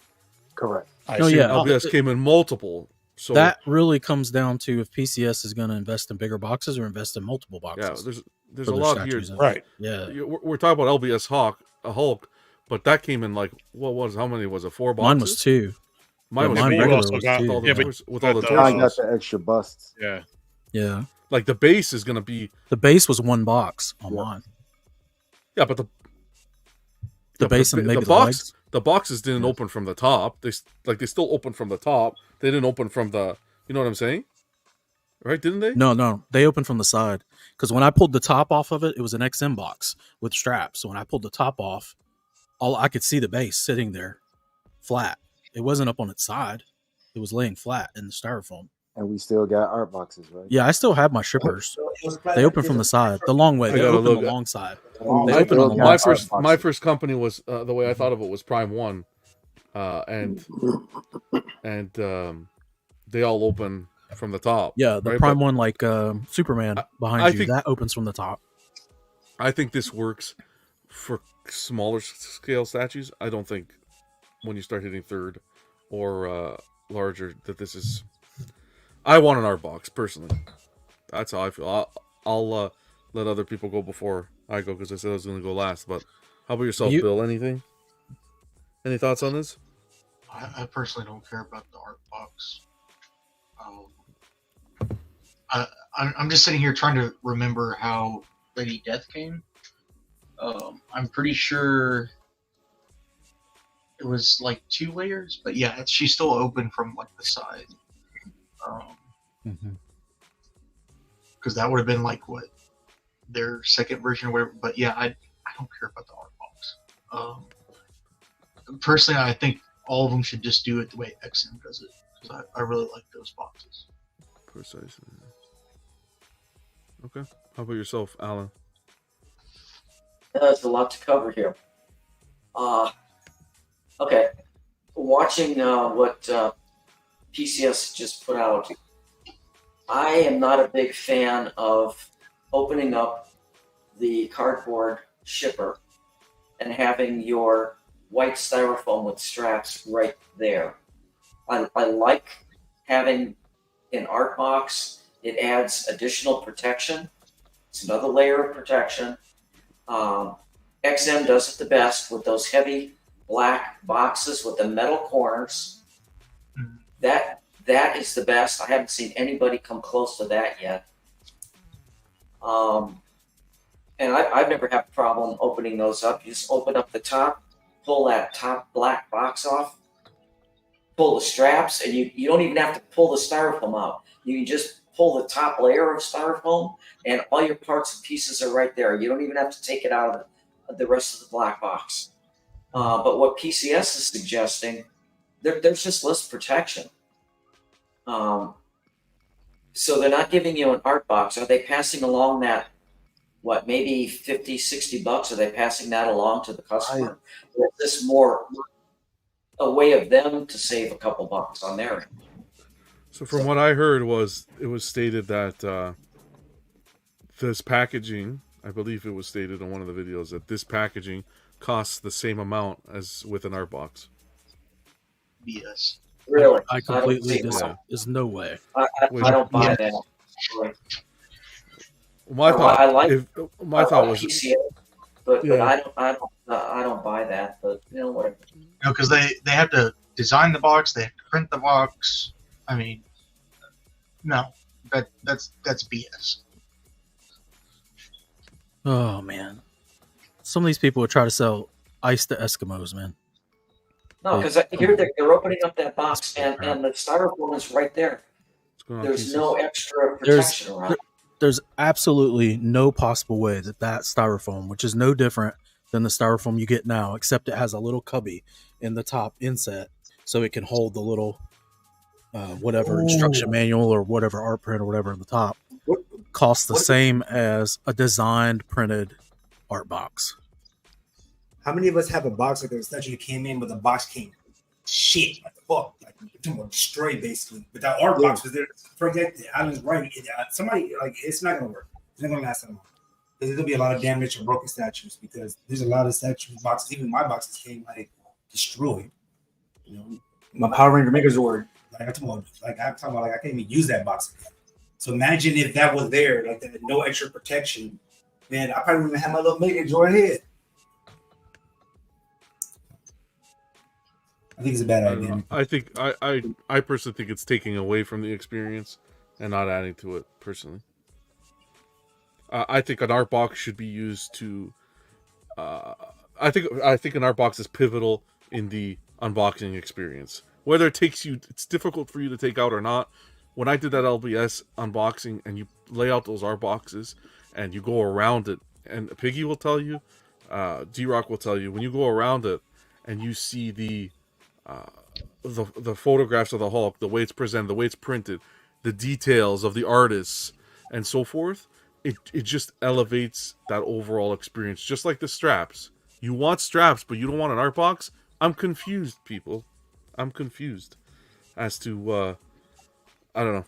Correct. LBS came in multiple. So that really comes down to if PCS is going to invest in bigger boxes or invest in multiple boxes. Yeah, there's a lot here, right? Yeah, we're talking about LBS Hulk, but that came in like how many was it? 4 boxes. Mine was 2. Mine was regular was 2. With all the torsos. I got the extra busts. Yeah. Like the base is going to be the base was 1 box on mine. Yeah, but the base and maybe the boxes didn't open from the top. They still open from the top. They didn't open from the. You know what I'm saying? Right? Didn't they? No. They opened from the side because when I pulled the top off of it, it was an XM box with straps. So when I pulled the top off, I could see the base sitting there flat. It wasn't up on its side. It was laying flat in the styrofoam. And we still got art boxes, right? Yeah, I still have my shippers. They open from the side, the long way. They open the long side. They open on the long side. My first company was the way I thought of it was Prime 1, and they all open from the top. Yeah, the right? Prime 1, like Superman behind you, that opens from the top. I think this works for smaller scale statues. I don't think when you start hitting third or larger that this is. I want an art box personally. That's how I feel. I'll let other people go before I go because I said I was going to go last. But how about yourself, Bill? Anything? Any thoughts on this? I personally don't care about the art box. I'm just sitting here trying to remember how Lady Death came. I'm pretty sure it was like 2 layers, but yeah, she's still open from like the side. Because that would have been like what their second version or whatever. But yeah, I don't care about the art box. Personally, I think all of them should just do it the way XM does it because I really like those boxes. Precisely. Okay. How about yourself, Alan? There's a lot to cover here. Okay. Watching what PCS just put out, I am not a big fan of opening up the cardboard shipper and having your white styrofoam with straps right there. I like having an art box. It adds additional protection. It's another layer of protection. XM does it the best with those heavy black boxes with the metal corners. That is the best. I haven't seen anybody come close to that yet. And I've never had a problem opening those up. You just open up the top, pull that top black box off, pull the straps, and you don't even have to pull the styrofoam out. You can just pull the top layer of styrofoam, and all your parts and pieces are right there. You don't even have to take it out of the rest of the black box. But what PCS is suggesting, there's just less protection. So they're not giving you an art box. Are they passing along that, what, maybe 50, 60 bucks? Are they passing that along to the customer? Or is this more a way of them to save a couple bucks on their end? So from what I heard it was stated that this packaging, I believe it was stated in one of the videos, that this packaging costs the same amount as with an art box. BS. Really? I completely don't see disagree. There's no way. I don't buy that. My thought, I like my thought was, PCA, but Yeah. I don't buy that. But you know, whatever. No, because they have to design the box, they have to print the box. I mean, no, that's BS. Oh man, some of these people would try to sell ice to Eskimos, man. No, because here they're opening up that box, and the styrofoam is right there. There's no extra protection around. There's absolutely no possible way that styrofoam, which is no different than the styrofoam you get now, except it has a little cubby in the top inset, so it can hold the little whatever instruction manual or whatever art print or whatever in the top. Costs the same as a designed printed art box. How many of us have a box like a statue that came in, but the box came shit, like fuck, like destroyed basically. But that art box was there protected. I was right. Somebody like it's not gonna work. It's not gonna last that long. There's gonna be a lot of damage and broken statues because there's a lot of statue boxes. Even my boxes came like destroyed. You know, my Power Ranger Megazord. Like I'm talking about, like I can't even use that box again. So imagine if that was there, like that, no extra protection. Man, I probably wouldn't even have my little Megazord head. I think it's a bad idea. I think I personally think it's taking away from the experience and not adding to it. Personally, I think an art box should be used to. I think an art box is pivotal in the unboxing experience. Whether it takes you, it's difficult for you to take out or not. When I did that LBS unboxing and you lay out those art boxes and you go around it, and Piggy will tell you, D-Rock will tell you, when you go around it and you see the photographs of the Hulk, the way it's presented, the way it's printed, the details of the artists, and so forth, it just elevates that overall experience. Just like the straps. You want straps, but you don't want an art box? I'm confused, people. I'm confused as to, I don't know.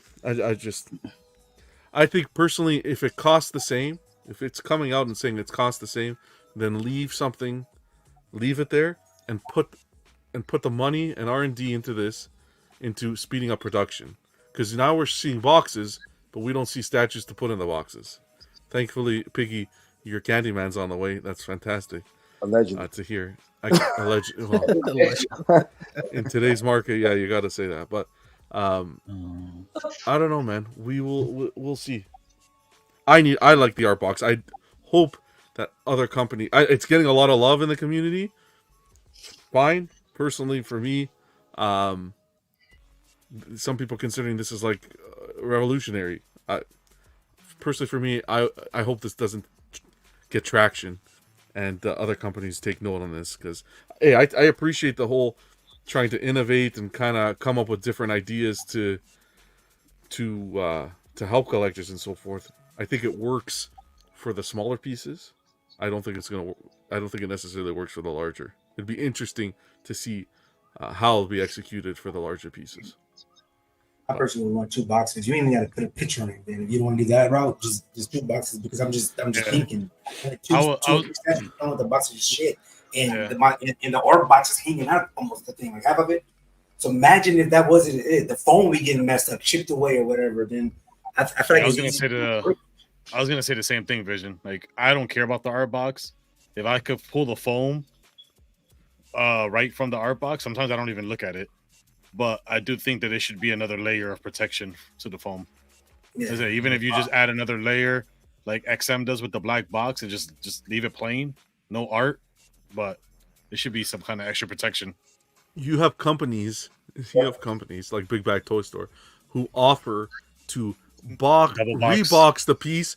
I think personally, if it costs the same, if it's coming out and saying it's cost the same, then leave it there and put the money and R&D into speeding up production. Because now we're seeing boxes, but we don't see statues to put in the boxes. Thankfully, Piggy, your Candyman's on the way. That's fantastic. Allegedly. To hear. In today's market, yeah, you got to say that. But I don't know, man. We'll see. I like the art box. I hope that other company. It's getting a lot of love in the community. Fine. Personally, for me, some people considering this is like revolutionary. Personally, for me, I hope this doesn't get traction, and other companies take note on this, because hey, I appreciate the whole trying to innovate and kind of come up with different ideas to help collectors and so forth. I think it works for the smaller pieces. I don't think it necessarily works for the larger. It'd be interesting to see how it'll be executed for the larger pieces. I personally want 2 boxes. You ain't even got to put a picture on it. Then if you don't want to do that route, just 2 boxes, because I'm just thinking. Like two with the boxes is shit, and the art box is hanging out almost the thing, like half of it. So imagine if that wasn't it. The phone be getting messed up, chipped away or whatever. Then I feel like I was gonna say the same thing, Vision. Like, I don't care about the art box. If I could pull the foam right from the art box, sometimes I don't even look at it. But I do think that it should be another layer of protection to the foam. Yeah. Even if you just add another layer, like XM does with the black box, and just leave it plain, no art, but there should be some kind of extra protection. You have companies like Big Bag Toy Store who offer to rebox the piece,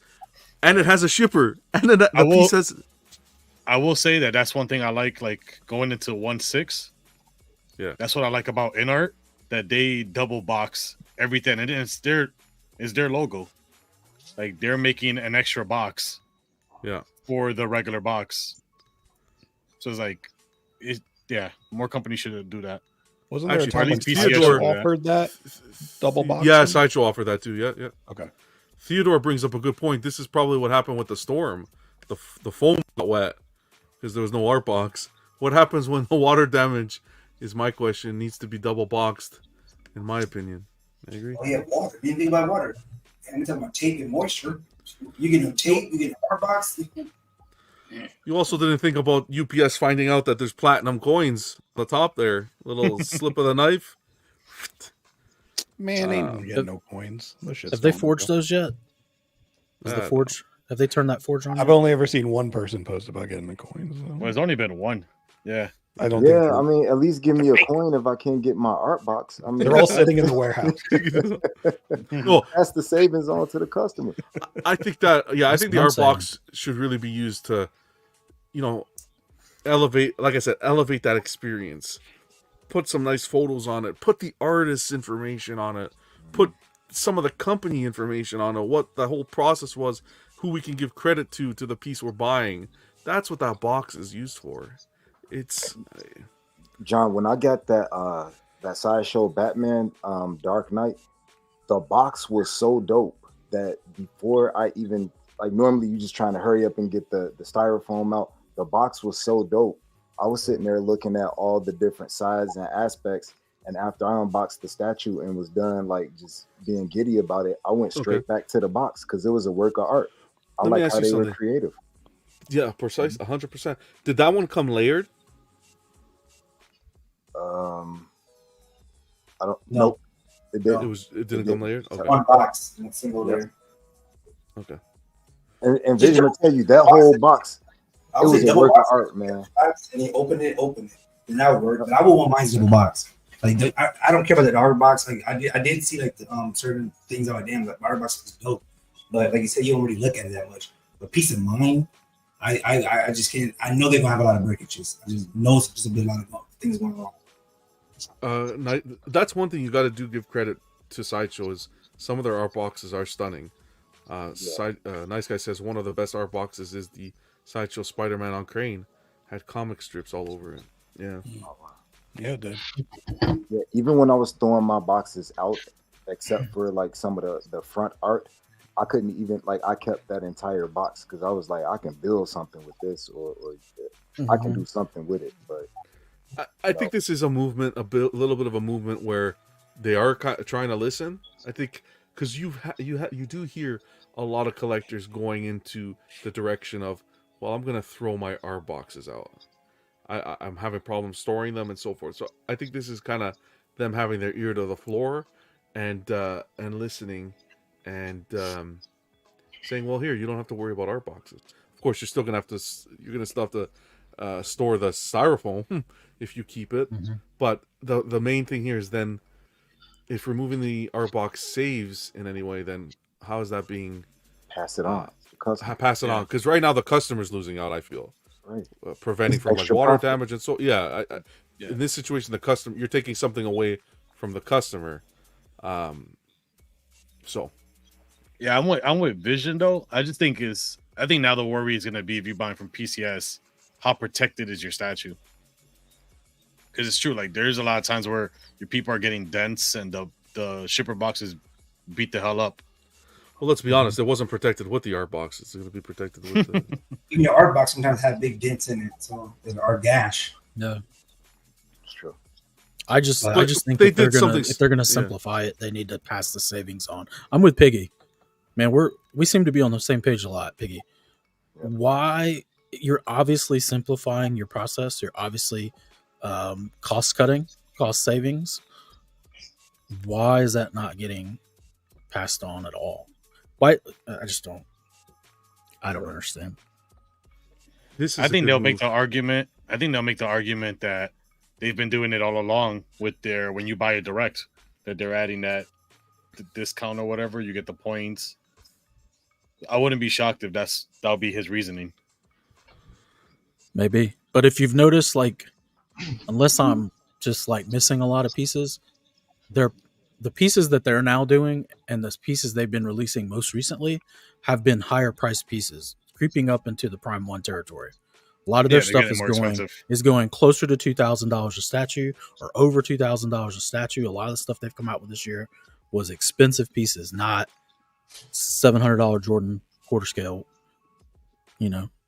and it has a shipper, and then the piece has. I will say that's one thing I like going into 1/6. Yeah, that's what I like about InArt, that they double box everything, and it's is their logo. Like they're making an extra box, for the regular box. So it's like, more companies should do that. Wasn't there Actually, a time when PCS Sideshow should do that. offered that double box? Yeah, Sideshow offered that too. Yeah. Okay. Theodore brings up a good point. This is probably what happened with the storm. The foam got wet because there was no art box. What happens when the water damage is my question. Needs to be double boxed, in my opinion. I agree. Oh yeah, water. You think about water. And we're talking about tape and moisture. You get no tape, you get an art box. You also didn't think about UPS finding out that there's platinum coins on the top there. Little slip of the knife. Man, they don't get no coins. Have they forged those yet? Is the forge? Have they turned that forge on? I've only ever seen one person post about getting the coins. So. Well, it's only been one. Yeah. I don't. Yeah, I mean, at least give me a coin if I can't get my art box. I mean, they're all sitting in the warehouse. No, that's the savings on to the customer. I think that. Yeah, I think the art box should really be used to, elevate. Like I said, elevate that experience. Put some nice photos on it. Put the artist's information on it. Put some of the company information on it. What the whole process was. Who we can give credit to the piece we're buying. That's what that box is used for. It's John, when I got that Sideshow Batman Dark Knight, the box was so dope that before I even normally you just trying to hurry up and get the styrofoam out. The box was so dope. I was sitting there looking at all the different sides and aspects, and after I unboxed the statue and was done just being giddy about it, I went straight back to the box because it was a work of art. I like how they were creative. Yeah, precise, 100%. Did that one come layered? I don't. Nope. It did. It didn't come layered. Okay. One box, and a single layer. Okay. And Vision will tell you that whole box. It was a work of art, man. And they open it, and that would work. But I would want mine's double box. I don't care about the art box. I did see the certain things on my damn the art box was dope. But like you said, you don't really look at it that much. But peace of mind, I just can't. I know they're gonna have a lot of breakages. I just know there's gonna be a lot of things going wrong. That's one thing you got to give credit to Sideshow is some of their art boxes are stunning. Nice Guy says one of the best art boxes is the Sideshow Spider-Man on Crane. Had comic strips all over it. Yeah. Yeah, it did. Yeah, even when I was throwing my boxes out, except for some of the front art, I couldn't even I kept that entire box because I was like, I can build something with this, or I can do something with it. But I think this is a movement, little bit of a movement where they are trying to listen. I think because you do hear a lot of collectors going into the direction of, well, I'm going to throw my art boxes out. I'm having problems storing them and so forth. So I think this is kind of them having their ear to the floor and listening and saying, well, here, you don't have to worry about art boxes. Of course, you're still going to have to store the styrofoam if you keep it. Mm-hmm. But the main thing here is then if removing the art box saves in any way, then how is that being pass it on? Pass it on, because right now the customer's losing out. I feel right, preventing from water damage and so in this situation, the customer, you're taking something away from the customer. So yeah, I'm with Vision though. I think now the worry is going to be if you're buying from PCS, how protected is your statue? Because it's true, there's a lot of times where your people are getting dents and the shipper boxes beat the hell up. Well, let's be honest, it wasn't protected with the art box. It's going to be protected with the... Even the art box sometimes have big dents in it, so there's an art gash. Yeah. It's true. I just think if they're gonna simplify it, they need to pass the savings on. I'm with Piggy. Man, we seem to be on the same page a lot, Piggy. Yeah. Why you're obviously simplifying your process, you're obviously cost cutting, cost savings. Why is that not getting passed on at all? Why? I don't understand. I think they'll make the argument that they've been doing it all along with when you buy it direct, that they're adding that discount or whatever, you get the points. I wouldn't be shocked if that'll be his reasoning. Maybe. But if you've noticed, unless I'm just missing a lot of pieces, the pieces that they're now doing and the pieces they've been releasing most recently have been higher priced pieces, creeping up into the Prime 1 territory. A lot of their they're stuff getting more expensive. is going closer to $2,000 a statue or over $2,000 a statue. A lot of the stuff they've come out with this year was expensive pieces, not $700 Jordan quarter scale,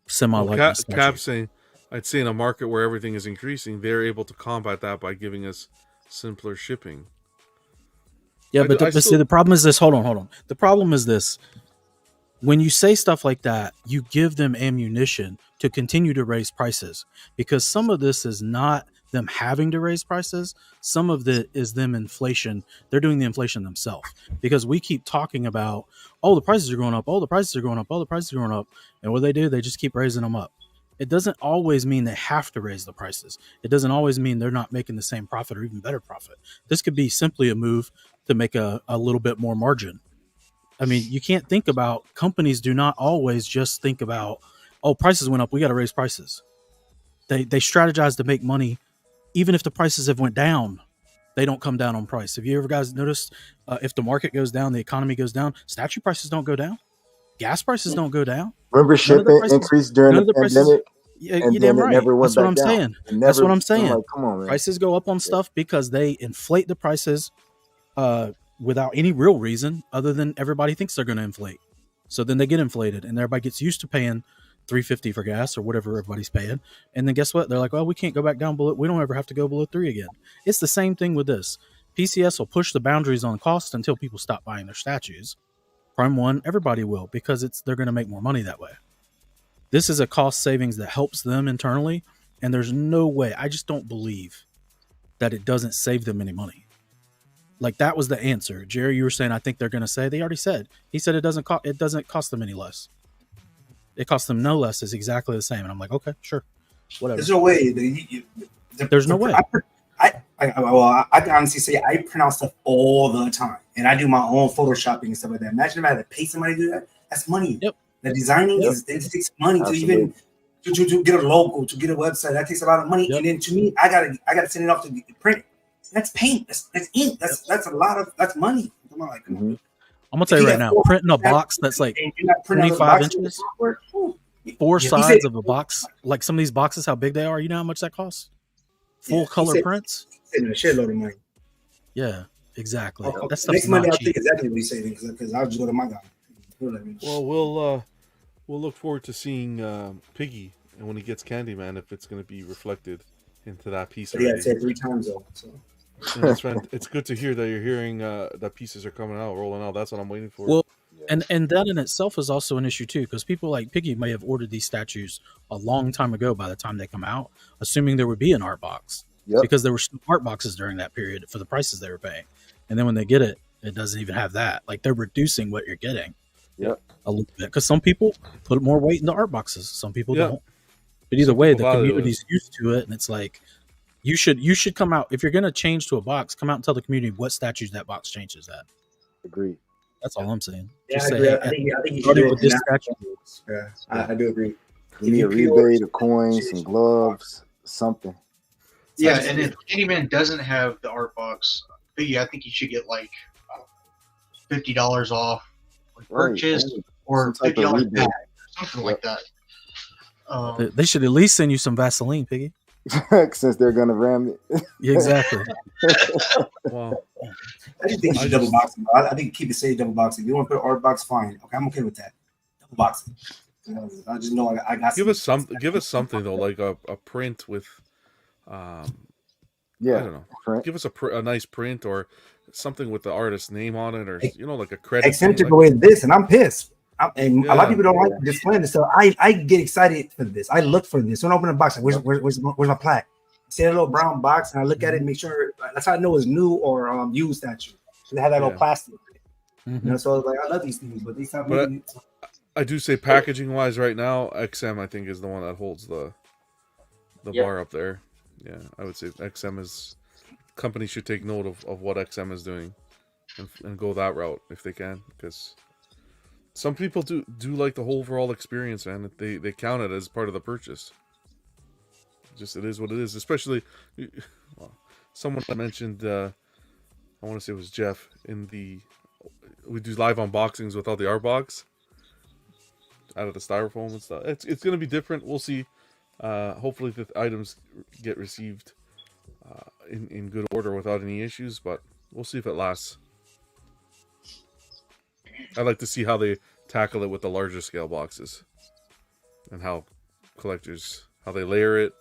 semi Well, likeness. Cap saying, I'd say in a market where everything is increasing, they're able to combat that by giving us simpler shipping. Yeah, but see, the problem is this. Hold on. The problem is this. When you say stuff like that, you give them ammunition to continue to raise prices, because some of this is not them having to raise prices. Some of it is them inflation. They're doing the inflation themselves, because we keep talking about, the prices are going up. The prices are going up. The prices are going up. And what they do, they just keep raising them up. It doesn't always mean they have to raise the prices. It doesn't always mean they're not making the same profit or even better profit. This could be simply a move to make a little bit more margin. I mean, you can't think about, companies do not always just think about, prices went up, we got to raise prices. They strategize to make money. Even if the prices have went down, they don't come down on price. Have you ever guys noticed, if the market goes down, the economy goes down, statue prices don't go down, gas prices don't go down. Remember shipping increased during the pandemic? You're damn right. That's what I'm saying. That's what I'm saying. Like, come on, man. Prices go up on stuff because they inflate the prices without any real reason other than everybody thinks they're going to inflate. So then they get inflated and everybody gets used to paying $3.50 for gas or whatever everybody's paying. And then guess what? They're like, well, we can't go back down below. We don't ever have to go below $3 again. It's the same thing with this. PCS will push the boundaries on cost until people stop buying their statues. Prime 1, everybody will, because they're going to make more money that way. This is a cost savings that helps them internally. And there's no way, I just don't believe that it doesn't save them any money. Like, that was the answer. Jerry, you were saying, I think they're going to say, they already said. He said it doesn't cost them any less. It costs them no less. It's exactly the same. And I'm like, okay, sure. Whatever. There's no way. There's no way. I can honestly say I print out stuff all the time. And I do my own photoshopping and stuff like that. Imagine if I had to pay somebody to do that. That's money. Yep. The designing it takes money. Absolutely. to even to get a logo, to get a website. That takes a lot of money. Yep. And then to me, I gotta send it off to print. That's paint. That's ink. That's a lot of money. I'm like, I'm gonna tell you right now, printing a box that's like 25 inches, four sides of a box, like some of these boxes, how big they are. You know how much that costs? Full color prints. Saving a shitload of money. Yeah, exactly. That stuff's next Monday, I'll think exactly what he's saying because I'll just go to my guy. Well, we'll look forward to seeing Piggy, and when he gets Candyman, if it's going to be reflected into that piece. Yeah, I said 3 times though. So. It's good to hear that you're hearing that pieces are coming out, rolling out. That's what I'm waiting for. Well, and that in itself is also an issue too, because people like Piggy may have ordered these statues a long time ago by the time they come out, assuming there would be an art box, because there were art boxes during that period for the prices they were paying. And then when they get it, it doesn't even have that. Like, they're reducing what you're getting a little bit, because some people put more weight in the art boxes, some people don't. But either way, the community's used to it, and it's like, you should come out, if you're going to change to a box, come out and tell the community what statues that box changes at. Agreed. That's all I'm saying. Yeah, just I say, think you should do it with this statue. Yeah, I do agree. Give me a rebate, a coin, some gloves, something. Yeah, and if Candyman doesn't have the art box, I think you should get like $50 off purchase or $50 back, something like that. They should at least send you some Vaseline, Piggy. Since they're gonna ram it. Yeah, exactly. Wow. I just think you should double box it. I think keep it safe, double box it. If you want to put an art box, fine. Okay, I'm okay with that. Double box it. I just know I got. Give us something though, like a print with, I don't know. Print. Give us a nice print or something with the artist's name on it, or like a credit. Eccentric with this, and I'm pissed. And a lot of people don't like displaying this, so I get excited for this. I look for this. When I open a box, like, where's my plaque? See a little brown box, and I look at it and make sure. That's how I know it's new or used statue. So they have that little plastic. So like I love these things, but these time. I do say packaging wise, right now, XM I think is the one that holds the bar up there. Yeah, I would say XM is. Companies should take note of what XM is doing, and go that route if they can, because. Some people do like the whole overall experience, man. They count it as part of the purchase. Just it is what it is. Especially, someone mentioned, I want to say it was Jeff we do live unboxings with all the art box out of the styrofoam and stuff. It's going to be different. We'll see. Hopefully the items get received in good order without any issues, but we'll see if it lasts. I'd like to see how they tackle it with the larger scale boxes and how they layer it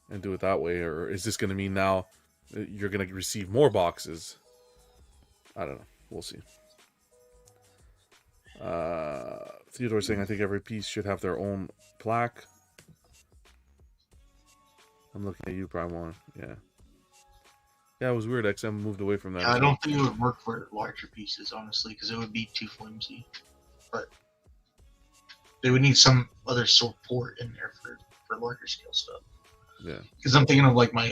and do it that way. Or is this going to mean now you're going to receive more boxes? I don't know. We'll see. Theodore saying, I think every piece should have their own plaque. I'm looking at you, Prime One. Yeah. Yeah, it was weird. XM moved away from that. Yeah, I don't think it would work for larger pieces, honestly, because it would be too flimsy. But they would need some other support in there for larger scale stuff. Yeah. Because I'm thinking of like my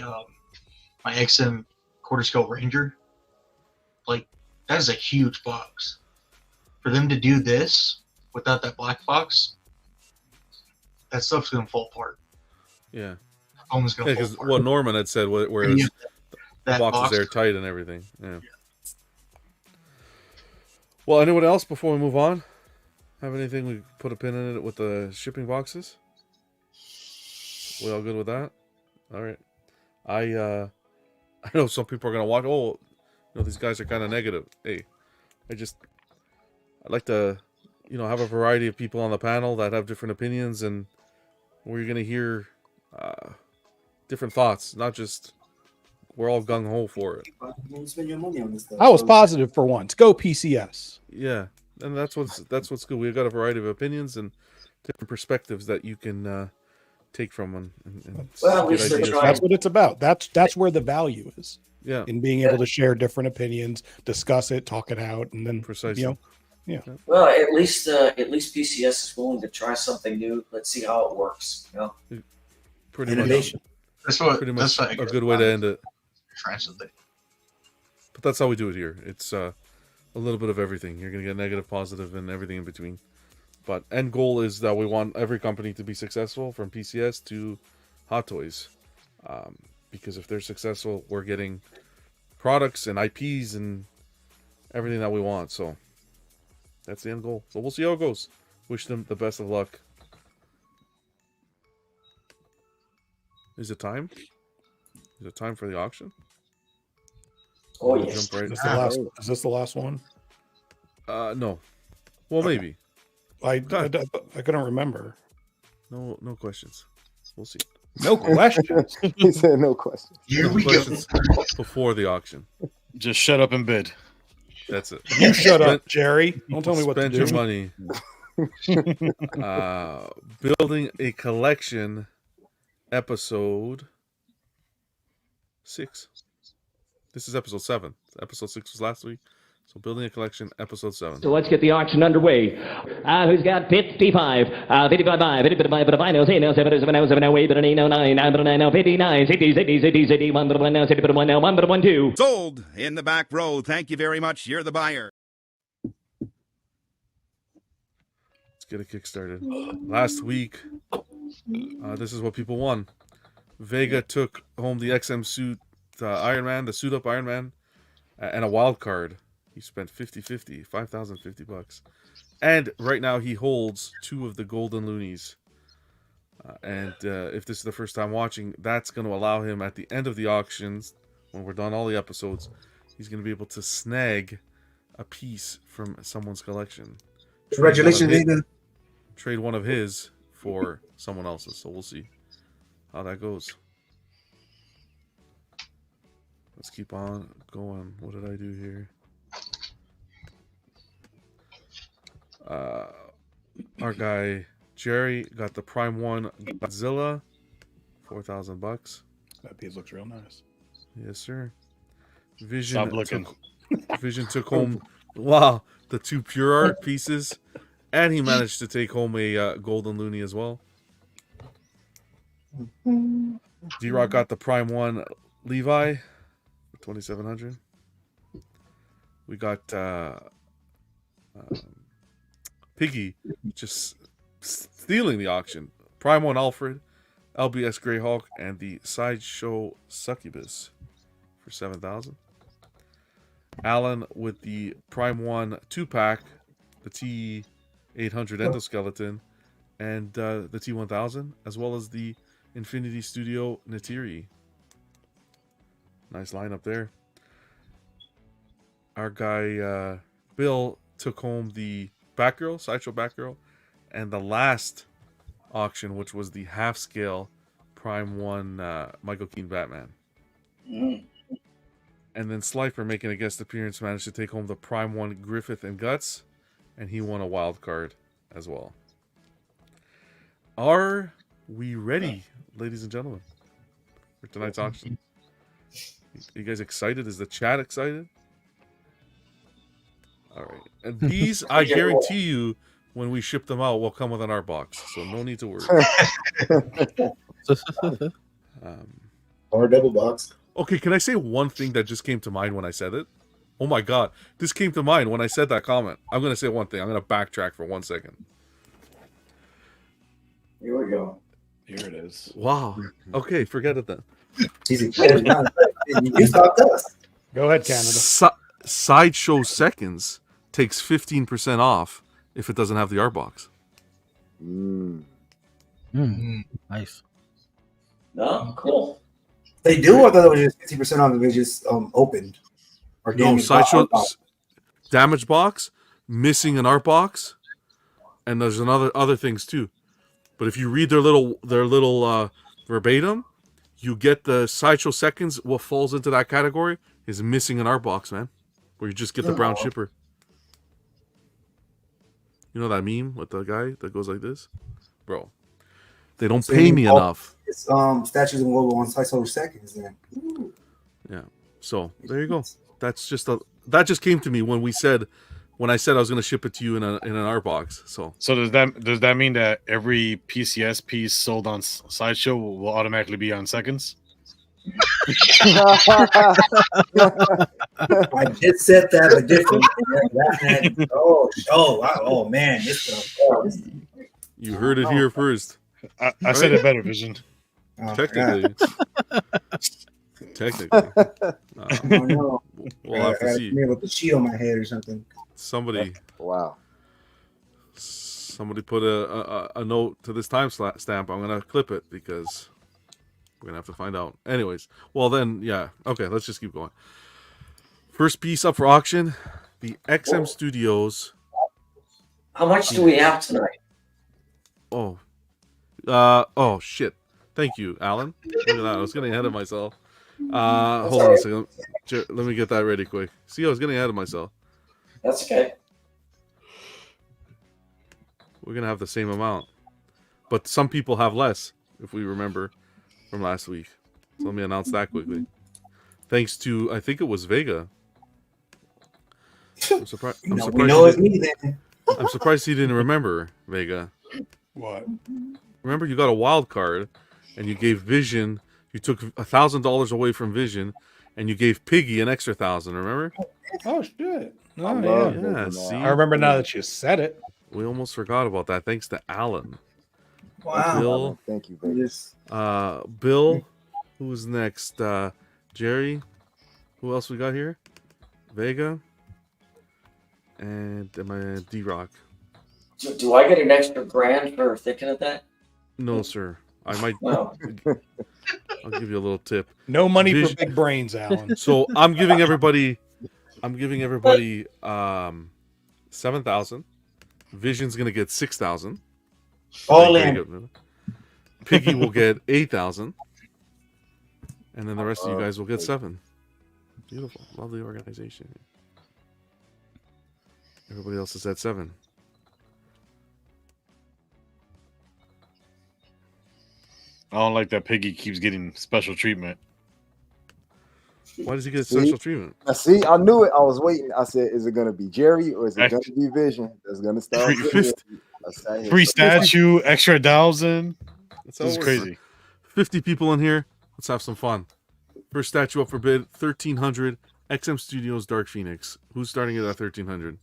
XM quarter scale Ranger. Like, that is a huge box. For them to do this without that black box, that stuff's gonna fall apart. Yeah. Almost gonna fall because apart. what Norman had said, whereas that the box box is airtight and everything. Yeah. Well, anyone else before we move on? Have anything we put a pin in it with the shipping boxes? We all good with that? All right. I know some people are gonna watch. Oh, these guys are kind of negative. Hey, I'd like to, have a variety of people on the panel that have different opinions, and where you're gonna hear different thoughts, not just we're all gung ho for it. I was positive for once. Go PCS. Yeah, and that's what's good. We've got a variety of opinions and different perspectives that you can take from and Well, get ideas. That's what it's about. That's where the value is. Yeah, in being able to share different opinions, discuss it, talk it out, and then precisely. Yeah. Well, at least PCS is willing to try something new. Let's see how it works. Pretty Innovation. much. That's a good way to end it. Try something. But that's how we do it here. It's a little bit of everything. You're gonna get negative, positive, and everything in between. But end goal is that we want every company to be successful, from PCS to Hot Toys. Because if they're successful, we're getting products and IPs and everything that we want. So that's the end goal. So we'll see how it goes. Wish them the best of luck. Is it time? Is it time for the auction? Oh, We'll yes. jump right- Is this the last one? No. Well, maybe. I couldn't remember. No questions. We'll see. No questions. He said no questions. Here we go. Questions before the auction. Just shut up and bid. That's it. You shut up, Jerry. Don't tell me what to Spend do. your money. Building a collection, episode 6. This is episode 7. Episode 6 was last week. So building a collection, episode 7. So let's get the auction underway. Who's got 55? 55, 55, no, say no, 7, 7, 7, 8, 8, 9, 9, 59, 60, 60, 60, 60, 1, 1, 60, 1, 1, 1, 2. Sold in the back row. Thank you very much. You're the buyer. Let's get it kickstarted. Last week, this is what people won. Vega took home the XM suit Iron Man, the suit up Iron Man, and a wild card. He spent 50-50, $5,050. And right now he holds 2 of the golden loonies. And if this is the first time watching, that's going to allow him at the end of the auctions, when we're done all the episodes, he's going to be able to snag a piece from someone's collection. Congratulations, Vega. Trade one of his for someone else's. So we'll see how that goes. Let's keep on going. What did I do here? Our guy Jerry got the Prime 1 Godzilla, $4,000. That piece looks real nice. Yes, sir. Vision Stop looking. Vision took home the 2 pure art pieces, and he managed to take home a golden loony as well. D-Rock got the Prime 1 Levi for $2,700. We got Piggy just stealing the auction. Prime 1 Alfred, LBS Greyhawk, and the Sideshow Succubus for $7,000. Alan with the Prime 1 2-pack, the T800 endoskeleton, and the T1000, as well as the Infinity Studio Natiri. Nice lineup there. Our guy Bill took home the Batgirl, Sideshow Batgirl, and the last auction, which was the half-scale Prime 1 Michael Keaton Batman. And then Slifer, making a guest appearance, managed to take home the Prime 1 Griffith and Guts, and he won a wild card as well. Are we ready, ladies and gentlemen, for tonight's auction? You guys excited? Is the chat excited? All right. And these, I guarantee you, when we ship them out, will come with an art box. So no need to worry. Or a double box. Okay, can I say one thing that just came to mind when I said it? Oh my god. This came to mind when I said that comment. I'm going to say one thing. I'm going to backtrack for 1 second. Here we go. Here it is. Wow. Okay, forget it then. You stopped us. Go ahead, Canada. Sideshow Seconds takes 15% off if it doesn't have the art box. Nice. No, cool. They do, or though it was just 50% off if it just opened? Or No, Sideshow damage box, missing an art box, and there's other things too. But if you read their little verbatim, you get the Sideshow Seconds. What falls into that category is missing an art box, man. Where you just get the brown shipper. You know that meme with the guy that goes like this? Bro, they don't pay me enough. It's statues and logo on Sideshow Seconds then. Yeah. So there you go. That just came to me when I said I was going to ship it to you in an art box. So does that mean that every PCS piece sold on Sideshow will automatically be on Seconds? I did set that, but different. Oh man, you heard it here first. I said it better, Vision. Technically. No. We'll have to see. With the sheet on my head or something. Somebody put a note to this time stamp. I'm gonna clip it because we're gonna have to find out. Anyways, well then, yeah. Okay, let's just keep going. First piece up for auction, the XM Studios. How much do we have tonight? Oh shit. Thank you, Alan. Look at that. I was getting ahead of myself. Hold on a second. Let me get that ready quick. See, I was getting ahead of myself. That's okay. We're gonna have the same amount, but some people have less, if we remember from last week. So let me announce that quickly. Thanks to, I think it was Vega. I'm surprised. I'm surprised he didn't remember, Vega. What? Remember, you got a wild card, and you gave Vision. You took $1,000 away from Vision, and you gave Piggy an extra 1,000. Remember? Oh shit! Yeah. See, I remember now that you said it. We almost forgot about that. Thanks to Alan. Wow. Bill. Thank you, Vegas. Bill. Who's next? Jerry. Who else we got here? Vega. And my D-Rock. Do I get an extra grand for thinking of that? No, sir. I might. No. I'll give you a little tip. No money for big brains, Alan. So I'm giving everybody 7,000. Vision's gonna get 6,000. All in. Piggy will get 8,000, and then the rest of you guys will get 7. Beautiful, lovely organization. Everybody else is at 7. I don't like that Piggy keeps getting special treatment. Why does he get special treatment? See, I knew it. I was waiting. I said, is it going to be Jerry or is it going to be Vision that's going to start? Free statue, extra 1,000. This is crazy. 50 people in here. Let's have some fun. First statue up for bid, 1,300. XM Studios Dark Phoenix. Who's starting at 1,300?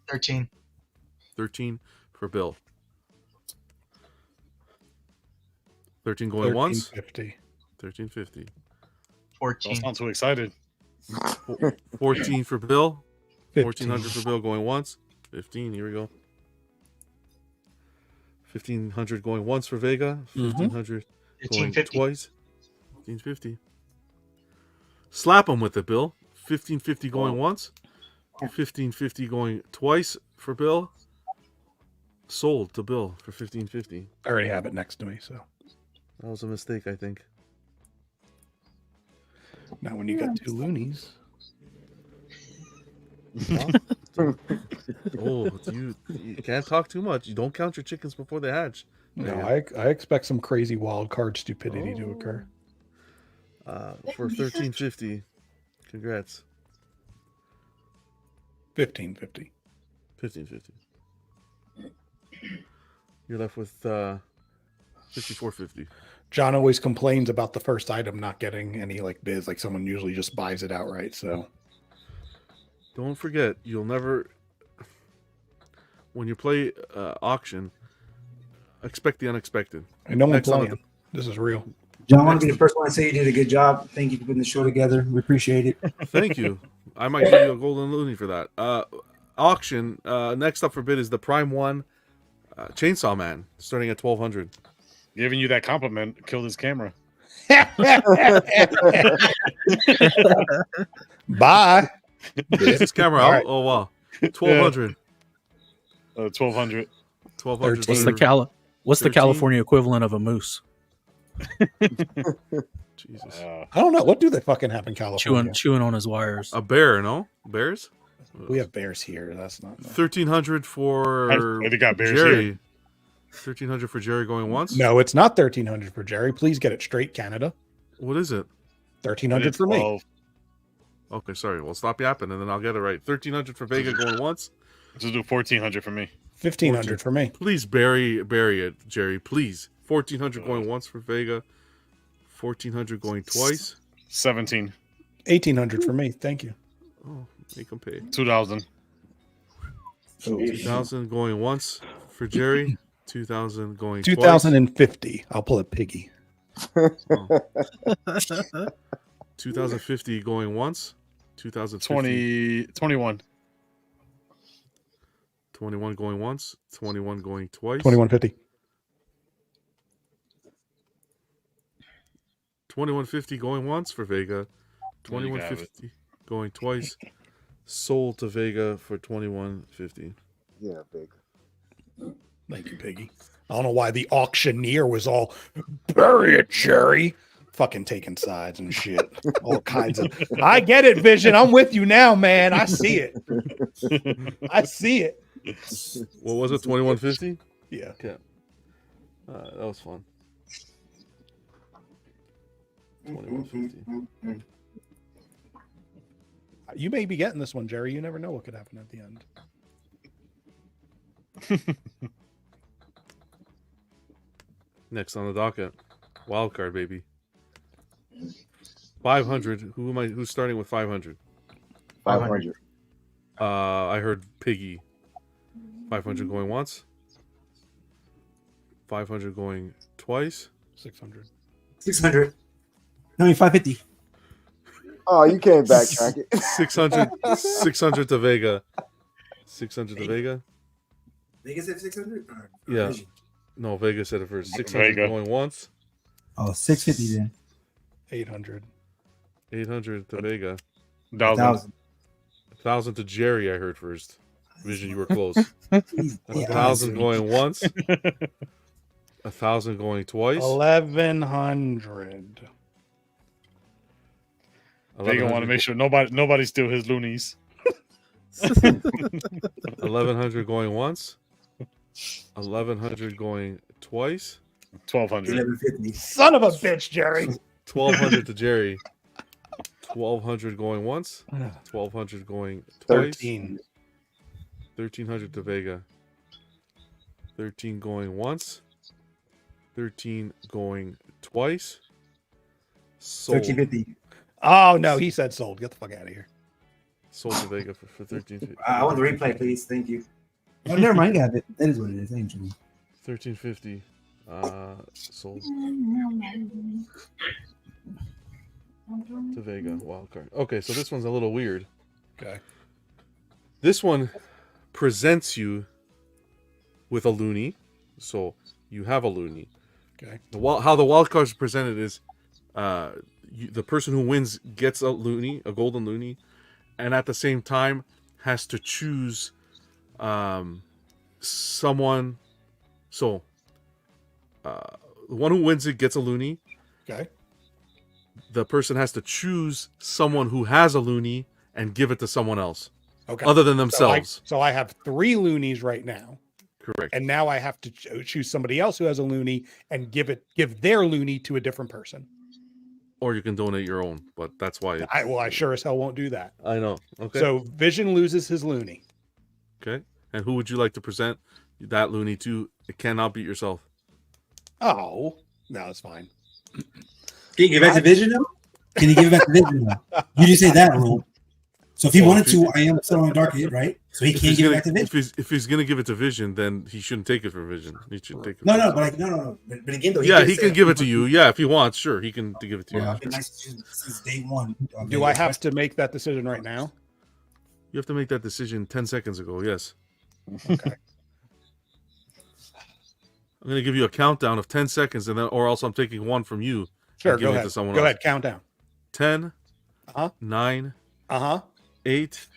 13. 13 for Bill. 13 going once. 1350. 1350. 14. Don't sound too excited. 14 for Bill. 15. 1400 for Bill going once. 15. Here we go. 1500 going once for Vega. 1500 going 1550. twice. 1550. Slap him with it, Bill. 1550 going once. 1550 going twice for Bill. Sold to Bill for 1550. I already have it next to me, so. That was a mistake, I think. Now when you got two loonies. Oh, you can't talk too much. You don't count your chickens before they hatch. No, I expect some crazy wild card stupidity to occur. For 1350. Congrats. 1550. 1550. You're left with 5450. John always complains about the first item not getting any like bids, like someone usually just buys it outright. So don't forget, you'll never, when you play auction, expect the unexpected. And no one playing. This is real. John, I want to be the first one to say you did a good job. Thank you for putting the show together. We appreciate it. Thank you. I might give you a golden loony for that. Auction. Next up for bid is the Prime 1 Chainsaw Man, starting at 1200. Giving you that compliment killed his camera. Bye. Is this camera out? Right. Oh wow. 1200. 1200. 1200. What's the California equivalent of a moose? Jesus. I don't know. What do they fucking have in California? Chewing on his wires. A bear, no? Bears? We have bears here. That's not 1300 for They got bears Jerry. here. 1300 for Jerry going once? No, it's not 1300 for Jerry. Please get it straight, Canada. What is it? 1300 for me. Okay, sorry. Well, stop yapping and then I'll get it right. 1300 for Vega going once. Just do 1400 for me. 1500 for me. Please bury it, Jerry. Please. 1400 going once for Vega. 1400 going twice. 17. 1800 for me. Thank you. Oh, make them pay. 2000. 2000 going once for Jerry. 2000 going 2050. I'll pull a piggy. twice. 2050 going once. 2050. 21. 21 going once. 21 going twice. 2150. 2150 going once for Vega. 2150 going twice. Sold to Vega for 2150. Yeah, big. Thank you, Piggy. I don't know why the auctioneer was all bury it, Jerry. Fucking taking sides and shit. All kinds of. I get it, Vision. I'm with you now, man. I see it. I see it. What was it? 2150? Yeah. Okay. That was fun. 2150. You may be getting this one, Jerry. You never know what could happen at the end. Next on the docket, wild card, baby. 500. Who's starting with 500? 500. I heard Piggy. 500 going once. 500 going twice. 600. 600. No, 550. Oh, you can't backtrack it. 600 to Vega. 600 to Vega. Vegas at 600? Yeah. No, Vega said it first. 600 Vega. going once. Oh, 650 then. 800. 800 to Vega. 1,000. 1,000 to Jerry, I heard first. Vision, you were close. Jeez, 1,000 going once. 1,000 going twice. 1100. They gonna want to make sure nobody steal his loonies. 1,100 going once. 1,100 going twice. 1,200. 1150. Son of a bitch, Jerry. 1,200 to Jerry. 1,200 going once. 1,200 going twice. 13. 1,300 to Vega. 13 going once. 13 going twice. Sold. 1350. Oh, no. He said sold. Get the fuck out of here. Sold to Vega for 1350. I want the replay, please. Thank you. Oh, never mind. Got it. That is what it is. Ain't true. 1350. Sold. to Vega wild card. Okay, so this one's a little weird. Okay. This one presents you with a loony, so you have a loony. Okay. How the wild cards are presented is, the person who wins gets a loony, a golden loony, and at the same time has to choose someone. So the one who wins it gets a loony. Okay. The person has to choose someone who has a loony and give it to someone else. Okay. Other than themselves. So I have 3 loonies right now. Correct. And now I have to choose somebody else who has a loony and give their loony to a different person. Or you can donate your own, but that's why. I sure as hell won't do that. I know. Okay. So Vision loses his loony. Okay. And who would you like to present that loony to? It cannot be yourself. Oh, no, it's fine. Can you give it back to Vision though? Can you give it back to Vision though? You just say that rule. So if he wanted to, I am still on Dark Hit, right? So he can't give it back to Vision. If he's gonna give it to Vision, then he shouldn't take it from Vision. He should take it. No. But again, though, he can give it to you. Yeah, if he wants, sure, he can give it to you. I've been nice since day one. Do I have to make that decision right now? You have to make that decision 10 seconds ago. Yes. Okay. I'm gonna give you a countdown of 10 seconds, and then, or else I'm taking one from you. Sure. Go ahead. To someone go else. ahead. Countdown. 10. 9. 8.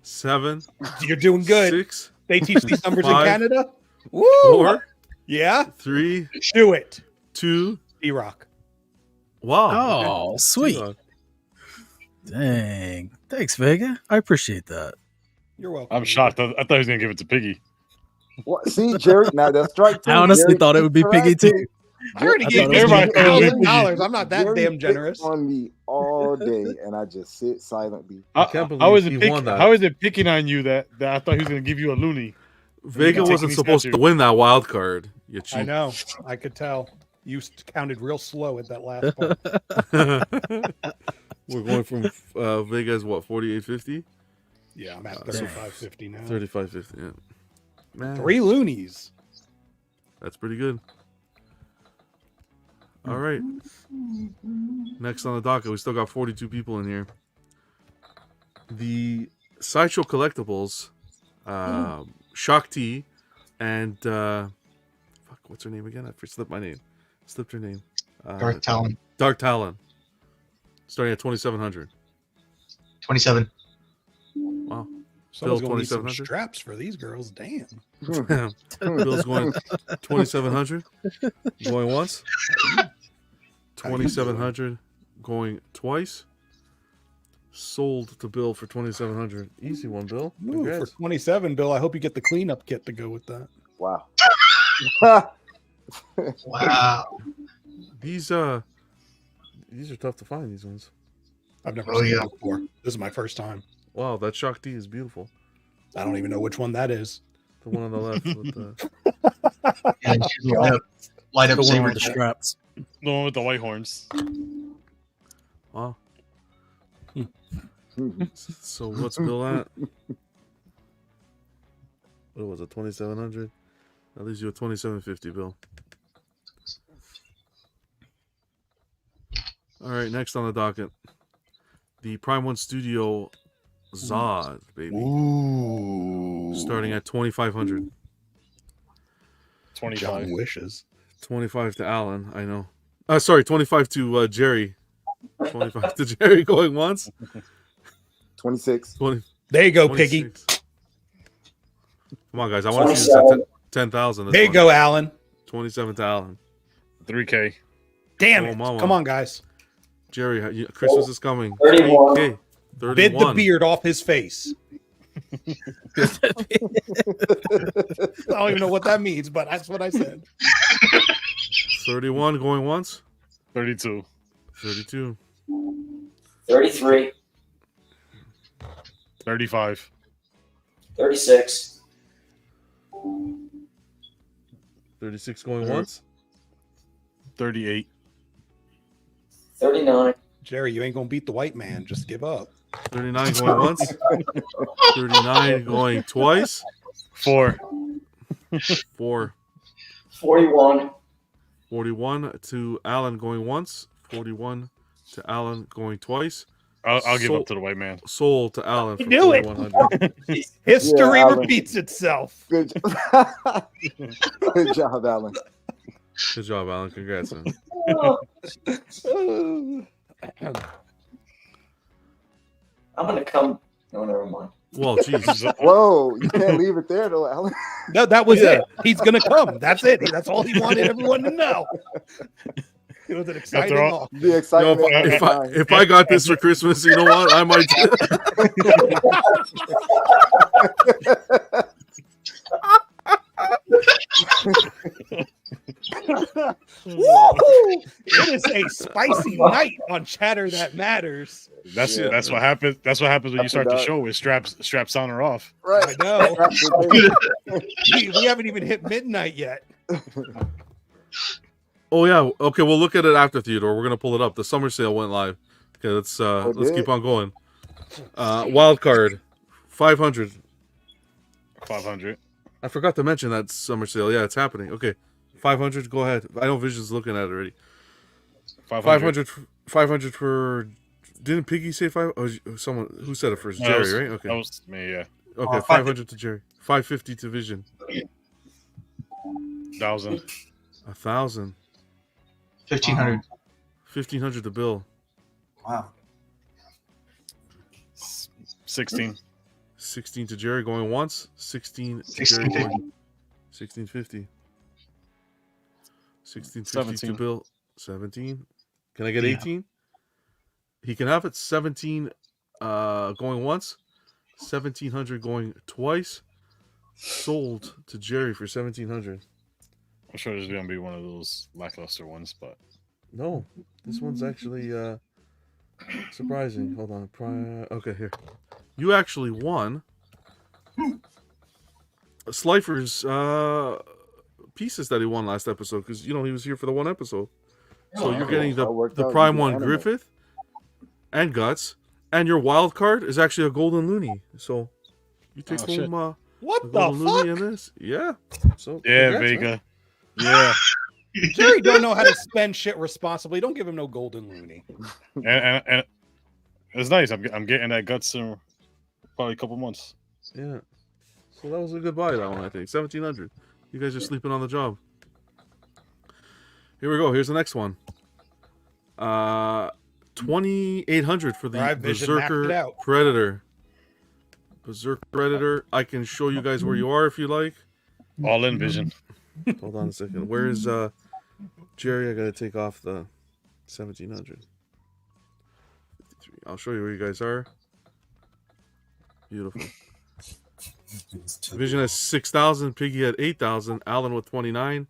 7. You're doing good. 6. They teach these numbers 5, in Canada. Woo! 4. Yeah. 3. Do it. 2. D-Rock. Wow. Oh, sweet. Dang. Thanks, Vega. I appreciate that. You're welcome. I'm shocked. I thought he was gonna give it to Piggy. What? See, Jerry. Now that's strike. I honestly thought it would be Piggy too. I already gave everybody $1,000. I'm not that Jerry damn generous. picks on me all day, and I just sit silently. How is it picking on you that I thought he was gonna give you a loony? Vega wasn't supposed to win that wild card. You cheat. I know. I could tell. You counted real slow at that last part. We're going from Vega's what, 48.50? Yeah, I'm at 35.50 now. 35.50. Yeah. Man. 3 loonies. That's pretty good. All right. Next on the docket, we still got 42 people in here. The Sideshow Collectibles, Shakti, and what's her name again? I slipped my name. Slipped her name. Dark Talon. Dark Talon. Starting at 2,700. 27. Wow. Someone's Bill, gonna need some 2,700. straps for these girls. Damn. Bill's going 2,700. Going once. 2,700. Going twice. Sold to Bill for 2,700. Easy one, Bill. Ooh, for 27, Bill. I hope you get the cleanup kit to go with that. Wow. Wow. These are tough to find. These ones. I've never seen them before. This is my first time. Wow, that Shakti is beautiful. I don't even know which one that is. The one on the left with the light up The one saber with the straps. The one with the white horns. Wow. So what's Bill at? What was it? 2,700. That leaves you at 2,750, Bill. All right, next on the docket, the Prime One Studio Zod, baby. Ooh. Starting at 2,500. 25. John wishes. 25 to Alan. I know. Sorry, 25 to Jerry. 25 to Jerry going once. 26. 20. There you go, 26. Piggy. Come on, guys. I want to see this at 10,000. There you go, Alan. 27 to Alan. 3K. Damn Oh, it. mama. Come on, guys. Jerry, Christmas is coming. 31. 3K. 31. Bid the beard off his face. I don't even know what that means, but that's what I said. 31 going once. 32. 32. 33. 35. 36. 36 going once. 38. 39. Jerry, you ain't gonna beat the white man. Just give up. 39 going once. 39 going twice. 4. 4. 41. 41 to Alan going once. 41 to Alan going twice. I'll give up to the white man. Sold to Alan for Do it. 4,100. History Alan. repeats itself. Good, good job, Alan. Good job, Alan. Congrats, man. I'm gonna come. No, never mind. Well, Jesus. Whoa, you can't leave it there though, Alan. No, that was it. He's gonna come. That's it. That's all he wanted everyone to know. It was an exciting all. offer. The excitement. If I got this for Christmas, you know what? I might. Woo! It is a spicy night on Chatter That Matters. That's it. That's what happens. That's what happens when you start the show. Is straps on or off. Right. I know. we haven't even hit midnight yet. Oh yeah. Okay, we'll look at it after, Theodore. We're gonna pull it up. The summer sale went live. Okay, let's keep on going. Wild card, 500. 500. I forgot to mention that summer sale. Yeah, it's happening. Okay, 500. Go ahead. I know Vision's looking at it already. 500. 500 for. Didn't Piggy say 5? Oh, someone who said it first? No, Jerry, right? Okay. That was me. Yeah. Okay, 500 to Jerry. 550 to Vision. 1,000. 1,000. 1,500. 1,500 to Bill. Wow. 16. 16 to Jerry going once. 16 to Jerry going. 1650. 1650 to 17. Bill. 17. Can I get 18? He can have it. 17 going once. 1,700 going twice. Sold to Jerry for 1,700. I'm sure there's gonna be one of those lackluster ones, but no, this one's actually surprising. Hold on. Okay, here. You actually won Slifer's pieces that he won last episode because he was here for the one episode. So you're getting the Prime One Griffith and Guts, and your wild card is actually a Golden Looney. So you take home what the fuck? Looney in this? Yeah. So yeah, congrats, Vega. man. Yeah. Jerry don't know how to spend shit responsibly. Don't give him no Golden Looney. And it's nice. I'm getting that Guts in probably a couple months. Yeah. So that was a good buy, that one, I think. 1,700. You guys are sleeping on the job. Here we go. Here's the next one. 2,800 for the Berserker Predator. Berserker Predator. I can show you guys where you are if you like. All in Vision. Hold on a second. Where's Jerry? I gotta take off the 1,700. I'll show you where you guys are. Beautiful. Vision has 6,000. Piggy at 8,000. Alan with 29.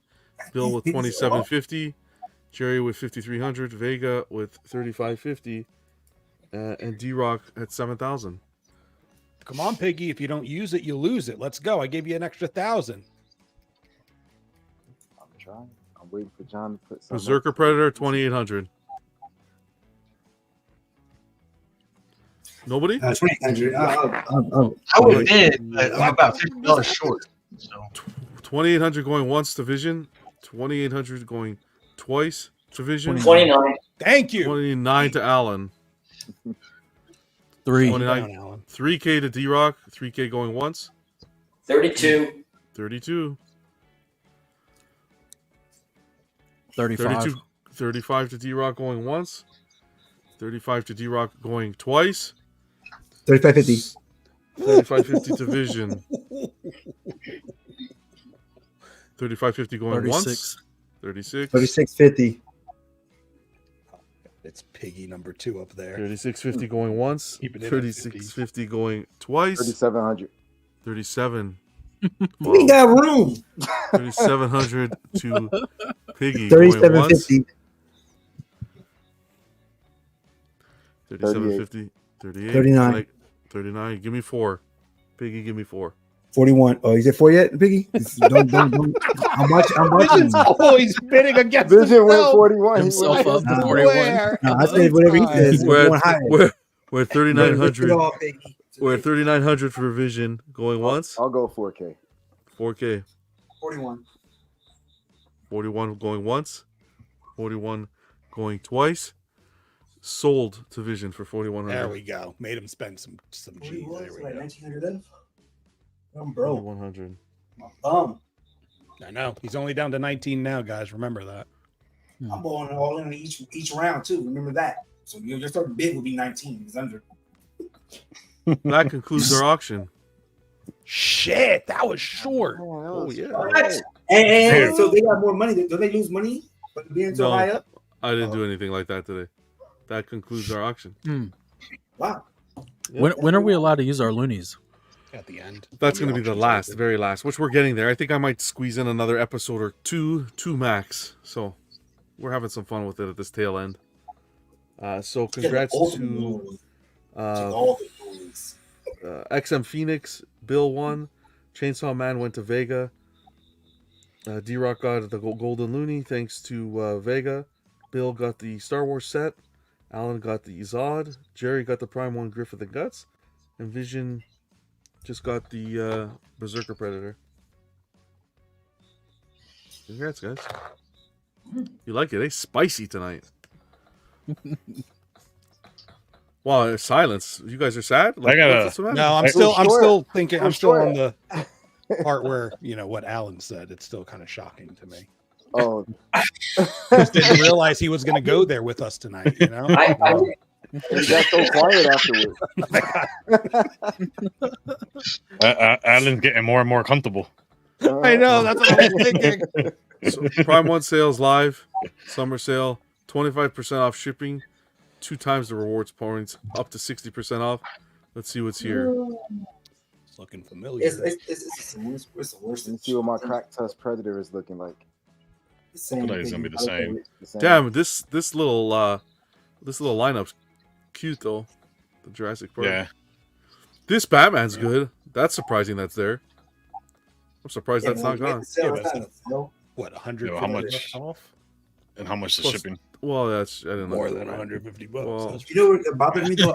Bill with 2,750. Jerry with 5,300. Vega with 3,550. And D-Rock at 7,000. Come on, Piggy. If you don't use it, you lose it. Let's go. I gave you an extra 1,000. I'm trying. I'm waiting for John to put something. Berserker Predator 2,800. Nobody? 2,800. I would bid, but I'm about $50 short. So 2,800 going once to Vision. 2,800 going twice to Vision. 29. Thank you. 29 to Alan. 29. 3K to D-Rock. 3K going once. 32. 32. 35. 35 to D-Rock going once. 35 to D-Rock going twice. 35.50. 35.50 to Vision. 35.50 going 36. once. 36. 36.50. It's Piggy number 2 up there. 36.50 going once. Keeping it at 36.50 going twice. 3,700. 37. We got room. 3,700 to Piggy. Going once. 37.50. 37.50. 38. 39. 39. Give me 4. Piggy, give me 4. 41. Oh, is it 4 yet, Piggy? Don't. I'm watching. Vision's always bidding against Vision went himself. 41. Himself up to 41. Swear. No, I said whatever he says. We're higher. at 3,900. Lift it off, Piggy. We're at 3,900 for Vision. Going once. I'll go 4K. 4K. 41. 41 going once. 41 going twice. sold to Vision for 4,100. There we go. Made him spend some G's. There we like go. 1900 left. I'm broke. 4,100. My bum. I know. He's only down to 19 now, guys. Remember that. I'm going all in on each round too. Remember that. So your start bid will be 19. It's under. That concludes our auction. Shit, that was short. Oh yeah. What? And so they got more money. Do they lose money by being so high up? I didn't do anything like that today. That concludes our auction. Wow. When are we allowed to use our loonies? At the end. That's going to be the very last, which we're getting there. I think I might squeeze in another episode or two max. So we're having some fun with it at this tail end. So congrats to XM Phoenix, Bill won, Chainsaw Man went to Vega, D-Rock got the Golden Looney thanks to Vega, Bill got the Star Wars set, Alan got the Zod, Jerry got the Prime 1 Griffith and Guts, and Vision just got the Berserker Predator. Congrats, guys. You like it, eh? Spicy tonight. Wow, silence. You guys are sad? I gotta. what's the matter? No, I'm still thinking. I'm still on the part where what Alan said. It's still kind of shocking to me. Oh, Just didn't realize he was going to go there with us tonight. He got so quiet afterwards. Alan's getting more and more comfortable. I know. That's what I was thinking. So, Prime 1 sales live, summer sale, 25% off shipping, 2 times the rewards points, up to 60% off. Let's see what's here. It's looking familiar. It's the worst. Let's see what my crack tusk predator is looking like. It's gonna be the same. Damn, this little lineup's cute though. The Jurassic Park. Yeah. This Batman's good. That's surprising that's there. I'm surprised that's not gone. What, 100? How much off? And how much the Plus, shipping? Well, that's I didn't know. More than 150 bucks. Well, You know what bothered me though?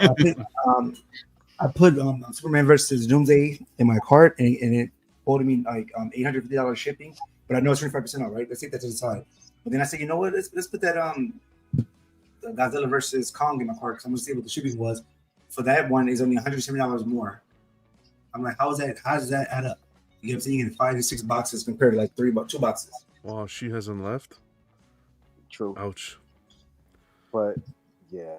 I put Superman versus Doomsday in my cart, and it quoted me like $850 shipping. But I know it's 25% off, right? Let's take that to the side. But then I said, you know what? Let's put that Godzilla versus Kong in my cart because I'm gonna see what the shipping was. For that one is only $170 more. I'm like, how does that add up? You know what I'm saying? You get 5 to 6 boxes compared to like 2 boxes. wow, she hasn't left. True. Ouch. But yeah.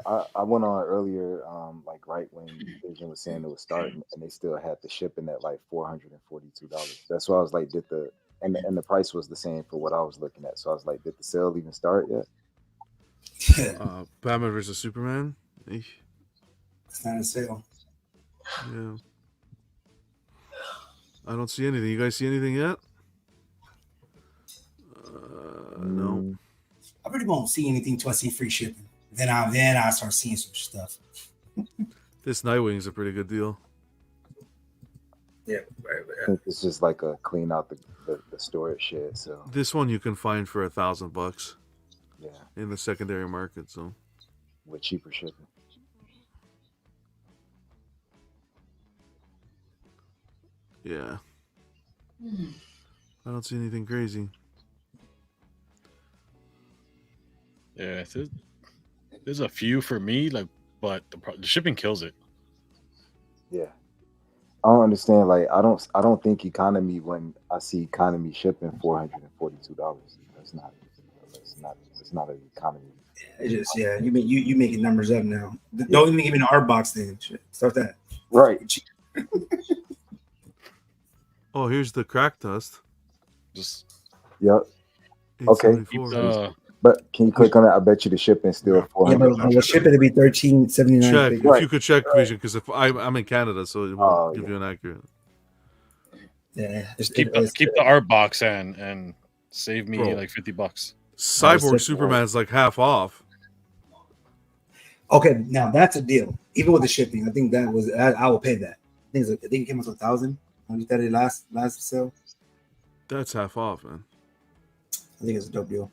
I went on earlier, like right when Vision was saying it was starting, and they still had the shipping at like $442. That's why I was like, and the price was the same for what I was looking at. So I was like, did the sale even start yet? Batman versus Superman. It's not a sale. Yeah. I don't see anything. You guys see anything yet? No. I really won't see anything until I see free shipping. Then I start seeing some stuff. This Nightwing's a pretty good deal. Yeah, I think it's just like a clean out the storage shed. So This one you can find for $1,000. Yeah. In the secondary market, so with cheaper shipping. Yeah. I don't see anything crazy. Yeah, there's a few for me, but the shipping kills it. Yeah. I don't understand. Like, I don't think economy, when I see economy shipping $442. It's not an economy. It's just you making numbers up now. Don't even give me an art box then. Start that. Right. Oh, here's the crack dust. Just Yep. Okay. But can you click on it? I bet you the shipping still $400. Yeah, but the shipping to be $13.79. Check Right. if you could check Vision, because if I'm in Canada, so it won't give you an accurate. Yeah, just keep the art box and save me like $50. Cyborg Superman's like half off. Okay, now that's a deal. Even with the shipping, I think that was I will pay that. I think it came out to $1,000. I looked at it last sale. That's half off, man. I think it's a dope deal.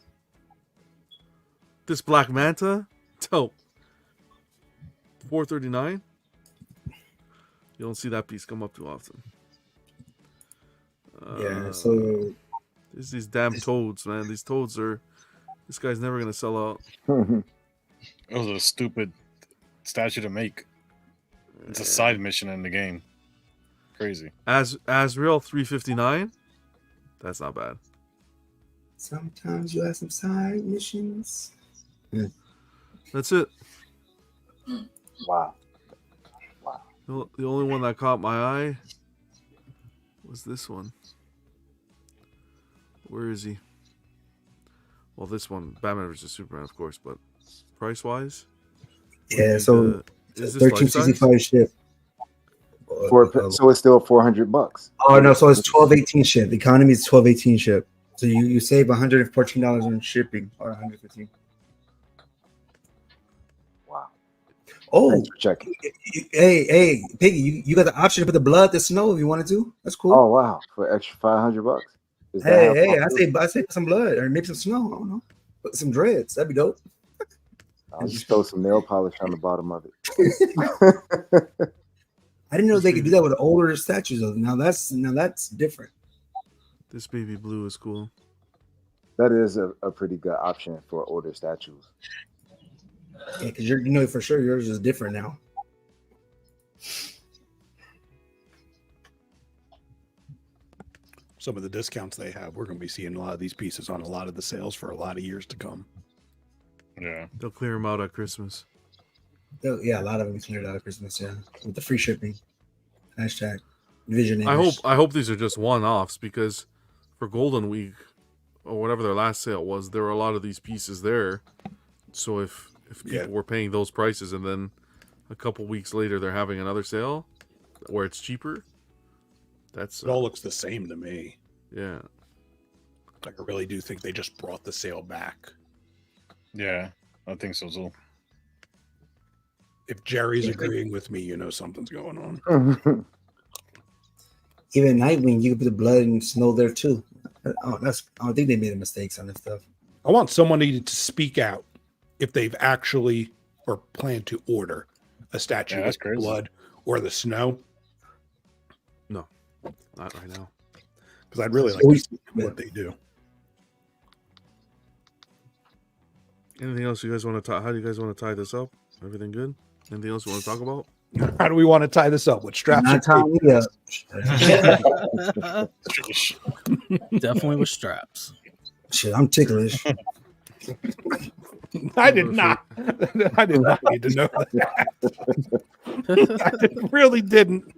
This Black Manta, dope. $439. You don't see that piece come up too often. Yeah, so these damn toads, man. These toads are. This guy's never gonna sell out. It was a stupid statue to make. It's a side mission in the game. Crazy. Asriel 359. That's not bad. Sometimes you have some side missions. Yeah. That's it. Wow. The only one that caught my eye was this one. Where is he? Well, this one, Batman vs Superman, of course, but price wise, Yeah. So is this 1365 ship. So it's still $400. Oh no, so it's 1218 ship. Economy is 1218 ship. So you save $114 on shipping or 115. Wow. Oh, thanks for checking. Hey, Piggy, you got the option to put the blood, the snow if you wanted to. That's cool. Oh wow, for extra $500. Hey, I say put some blood or maybe some snow. I don't know. Put some dreads. That'd be dope. I'll just throw some nail polish on the bottom of it. I didn't know they could do that with older statues. Though. Now that's different. This baby blue is cool. That is a pretty good option for older statues. Yeah, because you know for sure yours is different now. Some of the discounts they have, we're going to be seeing a lot of these pieces on a lot of the sales for a lot of years to come. Yeah, they'll clear them out at Christmas. Yeah, a lot of them cleared out at Christmas. Yeah, with the free shipping. Hashtag Vision. I hope these are just one-offs because for Golden Week or whatever their last sale was, there were a lot of these pieces there. So if people were paying those prices and then a couple weeks later they're having another sale where it's cheaper, that's it all looks the same to me. Yeah, like I really do think they just brought the sale back. Yeah, I think so too. If Jerry's agreeing with me, you know something's going on. Even Nightwing, you can put the blood and snow there too. I think they made mistakes on this stuff. I want someone to speak out if they've actually or plan to order a statue with the blood or the snow. No, not right now. Because I'd really like to see what they do. Anything else you guys want to how do you guys want to tie this up? Everything good? Anything else you want to talk about? How do we want to tie this up? With straps? Definitely with straps. Shit, I'm ticklish. I did not need to know that. I really didn't.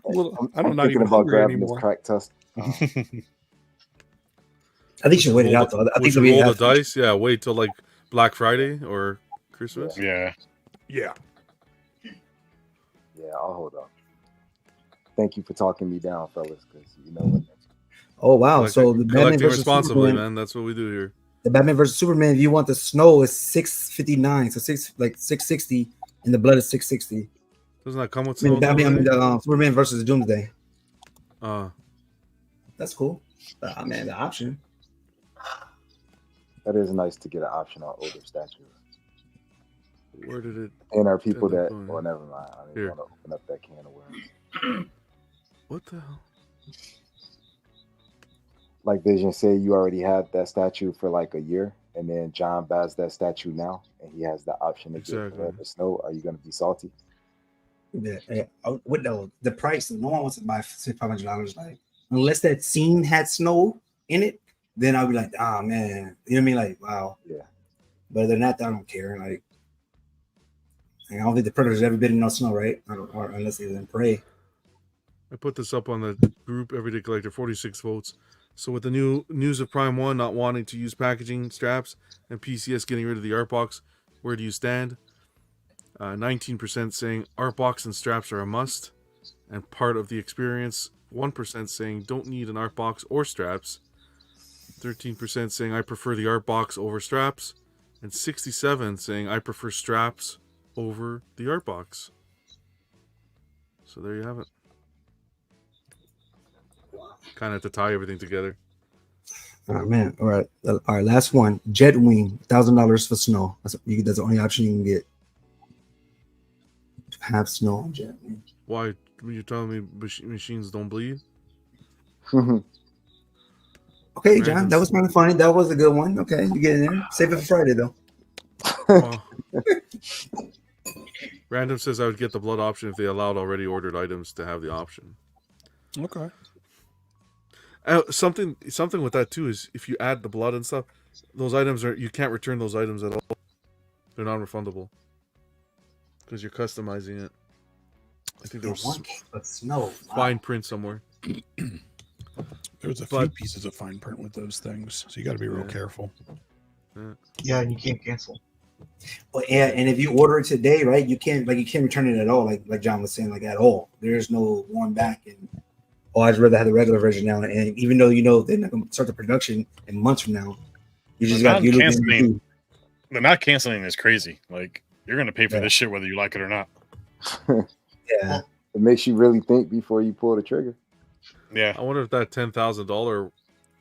Well, I'm not thinking even about grabbing anymore. this crack test. I think you should wait it out though. I think we roll the dice. Yeah, wait till like Black Friday or Christmas. Yeah. Yeah, I'll hold up. Thank you for talking me down, fellas, because you know what. Oh wow! So the Batman versus responsibly, Superman, man. That's what we do here. The Batman versus Superman. If you want the snow, is 659, so 660, and the blood is 660. Doesn't that come with I mean, snow? Superman versus Doomsday. That's cool. Man, the option. That is nice to get an option on older statues. Where did it? And are people that? Well, never mind. I didn't want to open up that can of worms. What the hell? Like Vision say, you already have that statue for like a year, and then John buys that statue now, and he has the option to get the snow. Are you going to be salty? Yeah. With the price, no one wants to buy $500. Like unless that scene had snow in it, then I'll be like, ah man, you know what I mean? Like, wow. Yeah. But other than that, I don't care. Like, I don't think the Predator's ever been in no snow, right? Or unless they didn't pray. I put this up on the group Everyday Collector, 46 votes. So with the new news of Prime 1 not wanting to use packaging straps and PCS getting rid of the art box, where do you stand? 19% saying art box and straps are a must and part of the experience. 1% saying don't need an art box or straps. 13% saying I prefer the art box over straps. And 67% saying I prefer straps over the art box. So there you have it. Kind of to tie everything together. Oh man! All right. Last one. Jetwing, $1,000 for snow. That's the only option you can get. Have snow on Jetwing. Why? You're telling me machines don't bleed? Okay, John, that was kind of funny. That was a good one. Okay, you get in there. Save it for Friday though. Random says I would get the blood option if they allowed already ordered items to have the option. Okay. Something with that too is if you add the blood and stuff, those items you can't return those items at all. They're non-refundable because you're customizing it. I think there was fine print somewhere. There was a few pieces of fine print with those things, so you got to be real careful. Yeah, and you can't cancel. Well, yeah, and if you order it today, right, you can't return it at all, like John was saying, like at all. There's no going back and I'd rather have the regular version now. And even though they're not gonna start the production in months from now, you just got canceling. They're not canceling is crazy. Like you're gonna pay for this shit whether you like it or not. Yeah, it makes you really think before you pull the trigger. Yeah, I wonder if that $10,000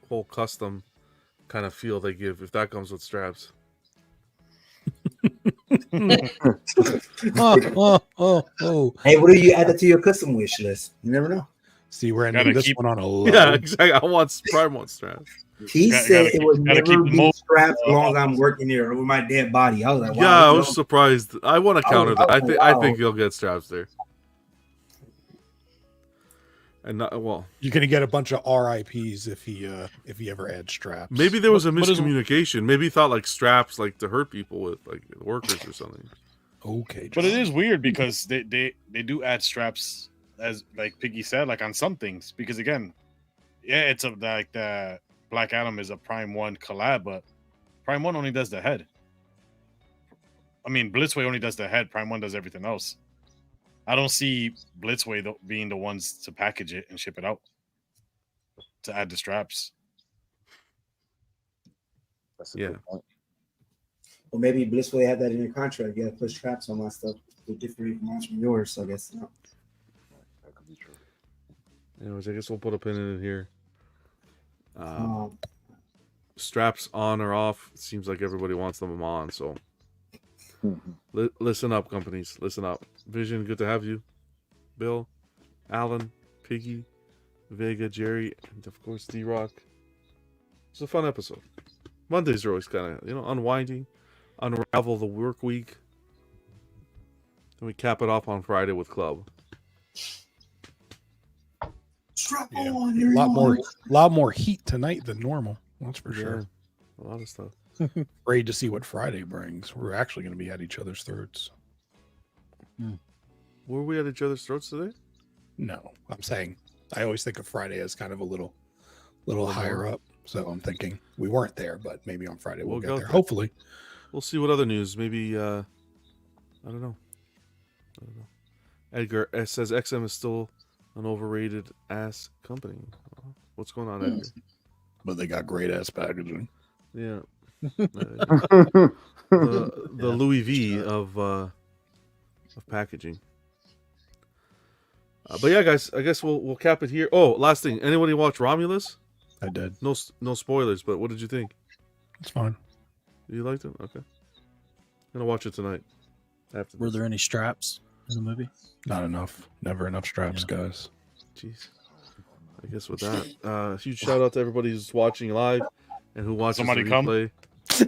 whole custom kind of feel they give if that comes with straps. Oh. Hey, what do you add that to your custom wish list? You never know. See, we're ending this one on a low. Yeah, exactly. I want straps. He said it would never be strapped as long as I'm working here over my dead body. I was like, wow. Yeah, I was surprised. I want to counter that. I think you'll get straps there. And you're gonna get a bunch of RIPs if he ever adds straps. Maybe there was a miscommunication. Maybe he thought like straps like to hurt people with like workers or something. Okay, but it is weird because they do add straps, as like Piggy said, like on some things, because again, yeah, it's like the Black Adam is a Prime 1 collab, but Prime 1 only does the head. I mean, Blitzway only does the head. Prime 1 does everything else. I don't see Blitzway being the ones to package it and ship it out to add the straps. That's a good point. Well, maybe Blitzway had that in your contract. You got to put straps on my stuff with different amounts from yours. So I guess no. That could be true. Anyways, I guess we'll put a pin in it here. Straps on or off? It seems like everybody wants them on. So listen up, companies. Listen up. Vision, good to have you. Bill, Alan, Piggy, Vega, Jerry, and of course D-Rock. It's a fun episode. Mondays are always kind of, unwinding, unravel the work week. Then we cap it off on Friday with Club. Strap Yeah. on, A lot more heat tonight than normal. That's for sure. A lot of stuff. Ready to see what Friday brings. We're actually going to be at each other's throats. Were we at each other's throats today? No, I'm saying I always think of Friday as kind of a little higher up. So I'm thinking we weren't there, but maybe on Friday we'll get there. Hopefully, we'll see what other news. Maybe I don't know. Edgar says XM is still an overrated ass company. What's going on, Edgar? But they got great ass packaging. Yeah. the Louis V of packaging. But yeah, guys, I guess we'll cap it here. Oh, last thing. Anybody watch Romulus? I did. No spoilers, but what did you think? It's fine. You liked it? Okay. I'm gonna watch it tonight. Were there any straps in the movie? Not enough. Never enough straps, guys. Jeez. I guess with that, huge shout out to everybody who's watching live and who watches Somebody the come. replay.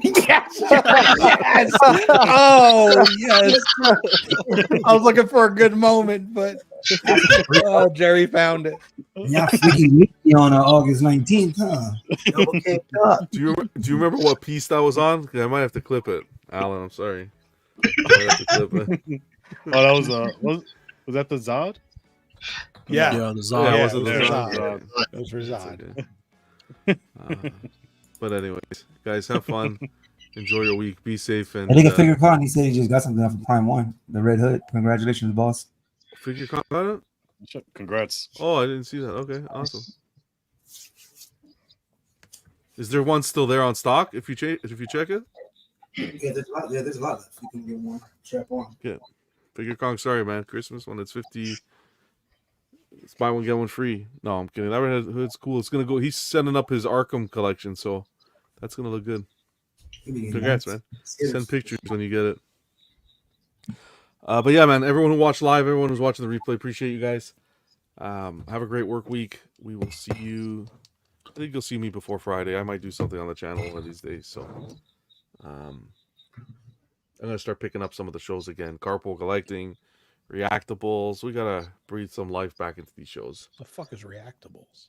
Yes. Yes. Oh, yes. I was looking for a good moment, but Jerry found it. Yeah, freaking meet me on August 19th, huh? Okay. Do you remember what piece that was on? I might have to clip it, Alan. I'm sorry. I might have to clip it. Oh, that was that the Zod? Yeah, the Zod. Yeah, it was the Zod. Zod. It was for Zod. Okay. But anyways, guys, have fun. Enjoy your week. Be safe. And I think a figure con. He said he just got something off of Prime 1. The Red Hood. Congratulations, boss. Figure con got it? Congrats. Oh, I didn't see that. Okay, awesome. Is there one still there on stock? If you check it. Yeah, there's a lot. Yeah, there's a lot left. You can get one. Strap on. Yeah. Figure Kong, sorry, man. Christmas when it's 50. It's buy one, get one free. No, I'm kidding. That Red Hood's cool. It's gonna go. He's setting up his Arkham collection, so that's gonna look good. Congrats, man. Send pictures when you get it. But yeah, man, everyone who watched live, everyone who's watching the replay, appreciate you guys. Have a great work week. We will see you. I think you'll see me before Friday. I might do something on the channel one of these days. So, I'm gonna start picking up some of the shows again. Carpool Collecting, Reactables. We gotta breathe some life back into these shows. The fuck is Reactables?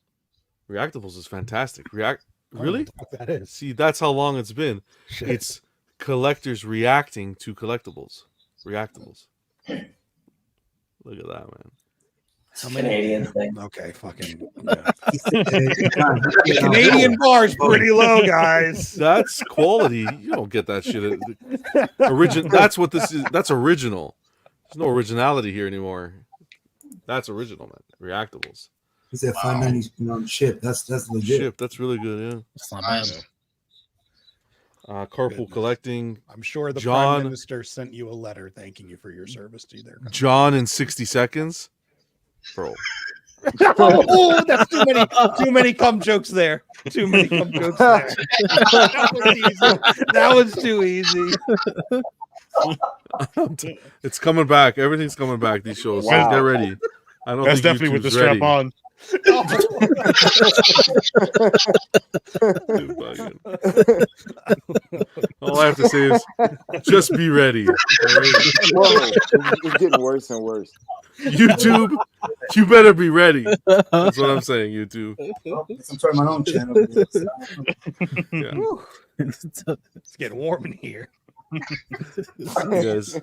Reactables is fantastic. I don't know Really? what the fuck that is. See, that's how long it's been. Shit. It's collectors reacting to collectibles. Reactables. Look at that, man. How Canadian thing. Okay, fucking Canadian Canadian bar's pretty low, guys. That's quality. You don't get that shit. That's what this is. That's original. There's no originality here anymore. That's original, man. Reactables. He said $5.90 ship. That's legit. Ship. That's really good. Yeah. It's not bad. Carpool Goodness. Collecting. I'm sure the John- Prime Minister sent you a letter thanking you for your service to their country. John in 60 seconds. Bro. Oh, that's too many cum jokes there. Too many cum jokes there. That was too easy. It's coming back. Everything's coming back. These shows. So Wow. get ready. I don't That's think definitely with the YouTube's strap on. Dude, fucking. All I have to say is just be ready. Whoa, it's getting worse and worse. YouTube, you better be ready. That's what I'm saying, YouTube. I'm starting my own channel. Yeah. It's getting warm in here. You guys.